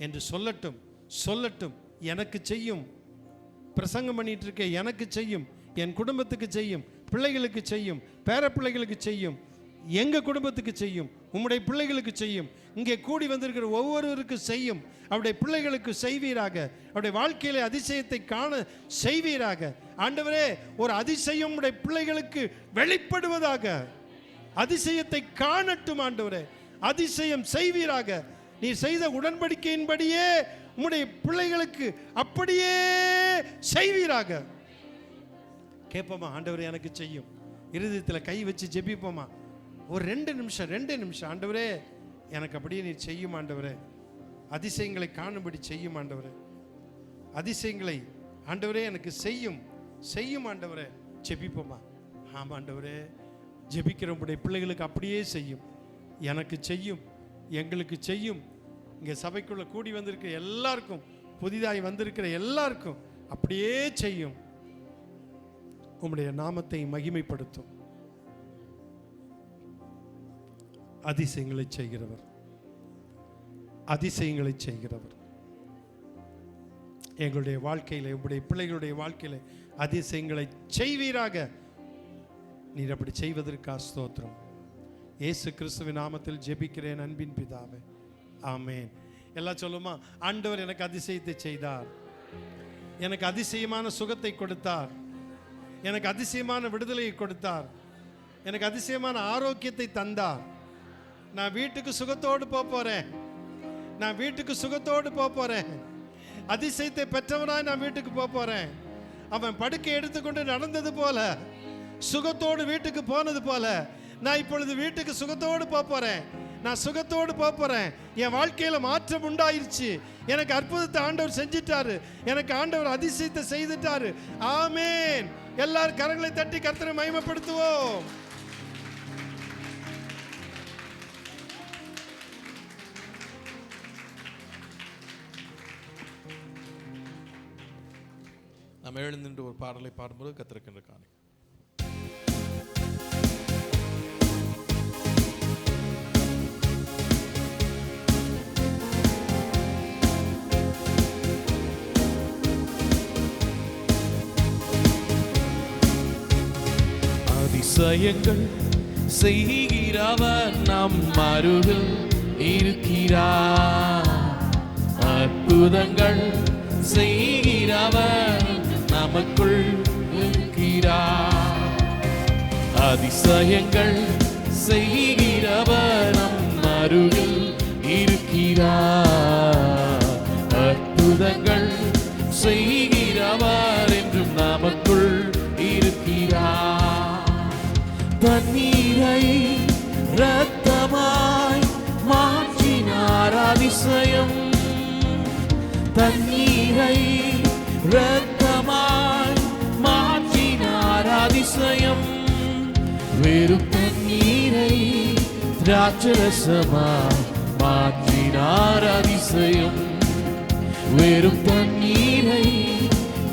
என்று சொல்லட்டும். எனக்கு செய்யும். பிரசங்கம் பண்ணிட்டு இருக்க எனக்கு செய்யும், என் குடும்பத்துக்கு செய்யும், பிள்ளைகளுக்கு செய்யும், பேர பிள்ளைகளுக்கு செய்யும், எங்க குடும்பத்துக்கு செய்யும், உம்முடைய பிள்ளைகளுக்கு செய்யும், இங்கே கூடி வந்திருக்கிற ஒவ்வொருவருக்கு செய்யும். அவருடைய பிள்ளைகளுக்கு செய்வீராக. அவருடைய அதிசயத்தை அதிசயத்தை காண செய்வீராக. ஆண்டவரே, ஒரு அதிசயம் உம்முடைய பிள்ளைகளுக்கு வெளிப்படுவதாக. அதிசயத்தை காணட்டும் ஆண்டவரே. அதிசயம் செய்வீராக. நீ செய்த உடன்படிக்கையின்படியே உம்முடைய பிள்ளைகளுக்கு அப்படியே செய்வீராக. கேட்போமா? ஆண்டவரே எனக்கு செய்யும். இருதயத்தில் கை வச்சு ஜெபிப்போமா? ஒரு 2 நிமிஷம். ஆண்டவரே எனக்கு அப்படியே நீ செய்யும் ஆண்டவரே. அதிசயங்களை காணும்படி செய்யும் ஆண்டவரே. அதிசயங்களை ஆண்டவரே எனக்கு செய்யும் ஆண்டவரே. ஜெபிப்போமா? ஆமாம் ஆண்டவரே, ஜெபிக்கிற உடைய பிள்ளைகளுக்கு அப்படியே செய்யும். எனக்கு செய்யும், எங்களுக்கு செய்யும். இங்கே சபைக்குள்ள கூடி வந்திருக்கிற எல்லாருக்கும், புதிதாய் வந்திருக்கிற எல்லாருக்கும் அப்படியே செய்யும். உம்முடைய நாமத்தை மகிமைப்படுத்தும். அதிசயங்களை செய்கிறவர் எங்களுடைய வாழ்க்கையில, உங்களுடைய பிள்ளைகளுடைய வாழ்க்கையில அதிசயங்களை செய்வீராக. நீர் அப்படி செய்வதற்காக ஸ்தோத்திரம். இயேசு கிறிஸ்துவின் நாமத்தில் ஜெபிக்கிறேன் அன்பின் பிதாவே, ஆமென். எல்லாம் சொல்லுமா? ஆண்டவர் எனக்கு அதிசயத்தை செய்தார், எனக்கு அதிசயமான சுகத்தை கொடுத்தார், எனக்கு அதிசயமான விடுதலையை கொடுத்தார், எனக்கு அதிசயமான ஆரோக்கியத்தை தந்தார். நான் வீட்டுக்கு சுகத்தோடு போறேன். அதிசயத்தை பெற்றவனாய் நான் வீட்டுக்கு போறேன். அவன் படுக்கை எடுத்துக்கொண்டு நடந்தது போல, சுகத்தோடு வீட்டுக்கு போனது போல, நான் இப்பொழுது வீட்டுக்கு சுகத்தோடு போறேன். நான் சுகத்தோடு போறேன். என் வாழ்க்கையில மாற்றம் உண்டாயிருச்சு. எனக்கு அற்புதத்தை ஆண்டவர் செஞ்சிட்டாரு. எனக்கு ஆண்டவர் அதிசயத்தை செய்துட்டாரு. ஆமென். எல்லாரும் கரங்களை தட்டி கர்த்தரை மகிமைப்படுத்துவோம்.
நாம் எழுந்து ஒரு பாடலை பாடும்போது கத்திருக்கின்ற காணி. அதிசயங்கள் செய்கிறவர் நம் அருகில் இருக்கிறார். அற்புதங்கள் செய்கிறவர் நமக்குள் இருக்கிறார். அதிசயங்கள் செய்கிறவர் நம் அருகில் இருக்கிறார். அற்புதங்கள் செய்கிறவர் என்றும் நமக்குள் இருக்கிறார். தண்ணீரை இரத்தமாய் மாற்றினார் அதிசயம். தண்ணீரை இரத்தமாய் மாற்றினார் அதிசயம். வெறும் தண்ணீரை திராட்சரசமாய் மாற்றினார் அதிசயம். வெறும் தண்ணீரை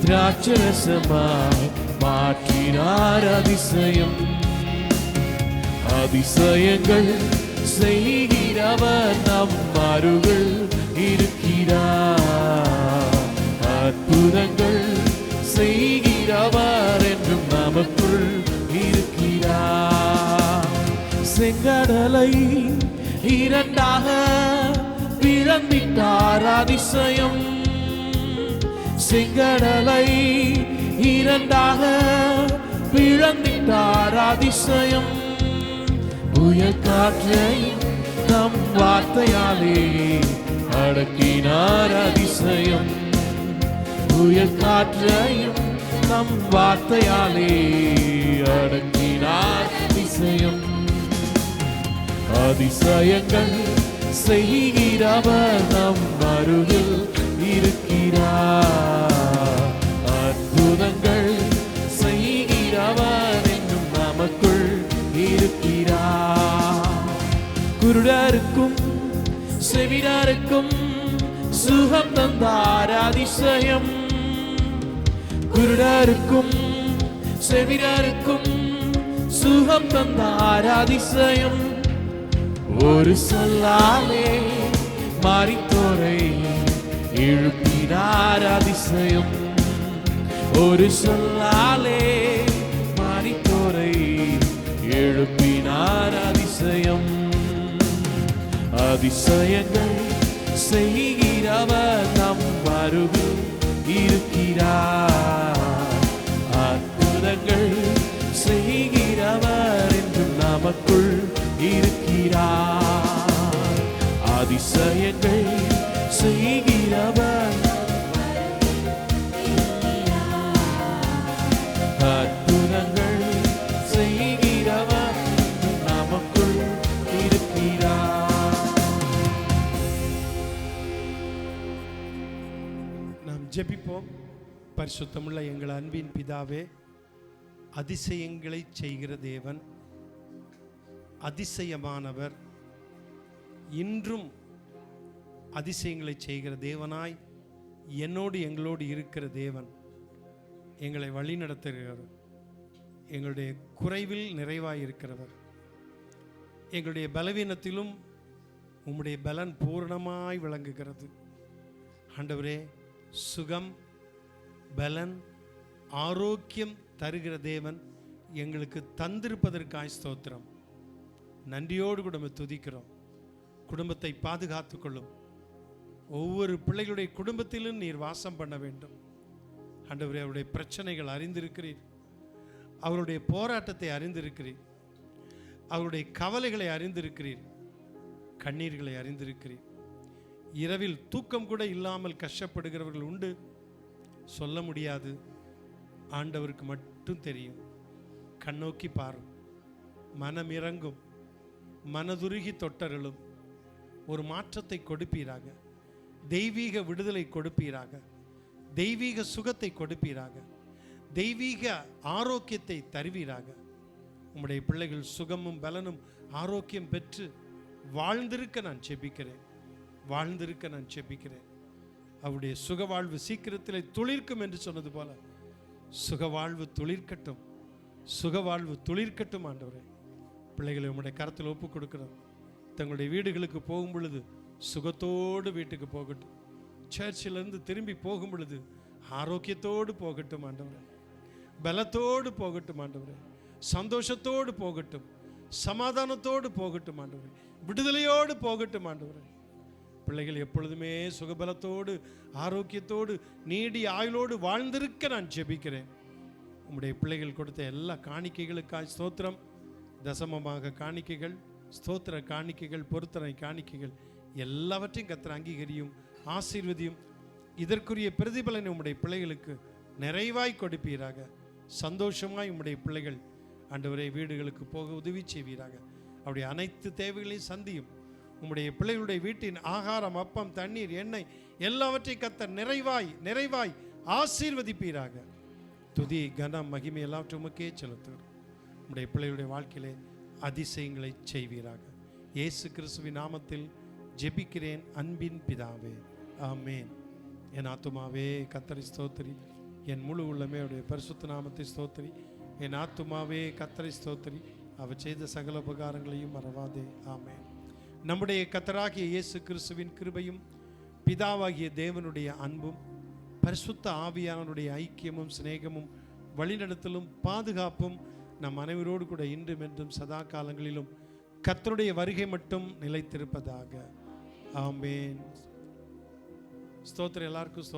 திராட்சரசமாய் மாற்றினார் அதிசயம். அதிசயங்கள் செய்கிறவர் நம் அருகில் இருக்கிறார். அற்புதங்கள் செய்கிறவர் என்றும் நமக்குள் இருக்கிறார். செங்கடலை இரண்டாக பிளந்திட்டார் அதிசயம். செங்கடலை இரண்டாக பிளந்திட்டார் அதிசயம். புயல் காற்றை தம் வார்த்தையாலே அடக்கினார் அதிசயம். புயல் காற்றையும் தம் வார்த்தையாலே அடக்கினார் அதிசயம். அதிசயங்கள் செய்கிறவர் நம் அருகில் இருக்கிறார். அற்புதங்கள் செய்கிறவர் என்றும் நமக்குள் இருக்கிறார். குருடருக்கும் செவிடருக்கும் சுகம் தந்தார் அதிசயம். குருடருக்கும் செவிடருக்கும் சுகம் தந்தார் அதிசயம். ஒரு சொல்லாலே மரித்தோரை எழுப்பினார் அதிசயம். ஒரு சொல்லாலே மரித்தோரை எழுப்பினார் அதிசயம். அதிசயங்கள் செய்கிறவர் நம் அருகில் இருக்கிறார். அற்புதங்கள் செய்கிறவர் என்றும் நமக்குள் இருக்கிறார். அதிசயங்கள் செய்கிறவர் அற்புதங்கள் செய்கிறவர் நமக்குள் இருக்கிறார்.
நாம் ஜெபிப்போம். பரிசுத்தமுள்ள எங்கள் அன்பின் பிதாவே, அதிசயங்களை செய்கிற தேவன், அதிசயமானவர், இன்றும் அதிசயங்களை செய்கிற தேவனாய் என்னோடு எங்களோடு இருக்கிற தேவன், எங்களை வழி நடத்துகிறவர், எங்களுடைய குறைவில் நிறைவாய் இருக்கிறவர், எங்களுடைய பலவீனத்திலும் உம்முடைய பலன் பூரணமாய் விளங்குகிறது. ஆண்டவரே, சுகம், பலன், ஆரோக்கியம் தருகிற தேவன் எங்களுக்கு தந்திருப்பதற்காய் ஸ்தோத்திரம். நன்றியோடு கூட துதிக்கிறோம். குடும்பத்தை பாதுகாத்துக் கொள்ளும். ஒவ்வொரு பிள்ளைகளுடைய குடும்பத்திலும் நீர் வாசம் பண்ண வேண்டும். ஆண்டவரே, அவருடைய பிரச்சனைகள் அறிந்திருக்கிறீர். அவருடைய போராட்டத்தை அறிந்திருக்கிறீர். அவருடைய கவலைகளை அறிந்திருக்கிறீர். கண்ணீர்களை அறிந்திருக்கிறீர். இரவில் தூக்கம் கூட இல்லாமல் கஷ்டப்படுகிறவர்கள் உண்டு. சொல்ல முடியாது. ஆண்டவருக்கு மட்டும் தெரியும். கண்ணோக்கி பாரும். மனம் இறங்கும். மனதுருகி தொட்டருளும். ஒரு மாற்றத்தை கொடுப்பீராக. தெய்வீக விடுதலை கொடுப்பீராக. தெய்வீக சுகத்தை கொடுப்பீராக. தெய்வீக ஆரோக்கியத்தை தருவீராக. உம்முடைய பிள்ளைகள் சுகமும் பலனும் ஆரோக்கியம் பெற்று வாழ்ந்திருக்க நான் செபிக்கிறேன். வாழ்ந்திருக்க நான் செபிக்கிறேன். அவருடைய சுக வாழ்வு சீக்கிரத்தில் துளிர்க்கும் என்று சொன்னது போல சுகவாழ்வு துளிர்க்கட்டும், சுகவாழ்வு துளிர்க்கட்டும் ஆண்டவரே. பிள்ளைகளை உம்முடைய கரத்தில் ஒப்பு கொடுக்கிறோம். தங்களுடைய வீடுகளுக்கு போகும் பொழுது சுகத்தோடு வீட்டுக்கு போகட்டும். சர்ச்சிலிருந்து திரும்பி போகும் பொழுது ஆரோக்கியத்தோடு போகட்டும் ஆண்டவரே. பலத்தோடு போகட்டும் ஆண்டவரே. சந்தோஷத்தோடு போகட்டும், சமாதானத்தோடு போகட்டும் ஆண்டவரே. விடுதலையோடு போகட்டும் ஆண்டவரே. பிள்ளைகள் எப்பொழுதுமே சுகபலத்தோடு ஆரோக்கியத்தோடு நீடி ஆயுளோடு வாழ்ந்திருக்க நான் ஜெபிக்கிறேன். உம்முடைய பிள்ளைகள் கொடுத்த எல்லா காணிக்கைகளுக்காய் ஸ்தோத்திரம். தசமமாக காணிக்கைகள், ஸ்தோத்திர காணிக்கைகள், பொருத்தனை காணிக்கைகள் எல்லாவற்றையும் கர்த்தர் அங்கீகரியும், ஆசீர்வதியும். இதற்குரிய பிரதிபலனை உம்முடைய பிள்ளைகளுக்கு நிறைவாய் கொடுப்பீராக. சந்தோஷமாய் உம்முடைய பிள்ளைகள் ஆண்டவரே வீடுகளுக்கு போக உதவி செய்வீராக. அவருடைய அனைத்து தேவைகளையும் சந்தியும். உம்முடைய பிள்ளைகளுடைய வீட்டின் ஆகாரம், அப்பம், தண்ணீர், எண்ணெய் எல்லாவற்றையும் கர்த்தர் நிறைவாய் நிறைவாய் ஆசீர்வதிப்பீராக. துதி, கனம், மகிமை எல்லாவற்றும் உமக்கே செலுத்துகிறோம். உம்முடைய பிள்ளைகளுடைய வாழ்க்கையிலே அதிசயங்களை செய்வீராக. இயேசு கிறிஸ்துவின் நாமத்தில் ஜெபிக்கிறேன் அன்பின் பிதாவே, ஆமேன். என் ஆத்துமாவே கர்த்தரை ஸ்தோத்திரி, என் முழு உள்ளமே அவருடைய பரிசுத்த நாமத்தை ஸ்தோத்திரி. என் ஆத்துமாவே கர்த்தரை ஸ்தோத்திரி, அவர் செய்த சகல உபகாரங்களையும் மறவாதே, ஆமேன். நம்முடைய கர்த்தராகிய இயேசு கிறிஸ்துவின் கிருபையும் பிதாவாகிய தேவனுடைய அன்பும் பரிசுத்த ஆவியானவருடைய ஐக்கியமும் சிநேகமும் வழிநடத்தலும் பாதுகாப்பும் நம் அனைவரோடு கூட இன்றும் என்றும் சதா காலங்களிலும் கர்த்தருடைய வருகை மட்டும் நிலைத்திருப்பதாக, ஆமேன். ஸ்தோத்திரம். எல்லாருக்கும்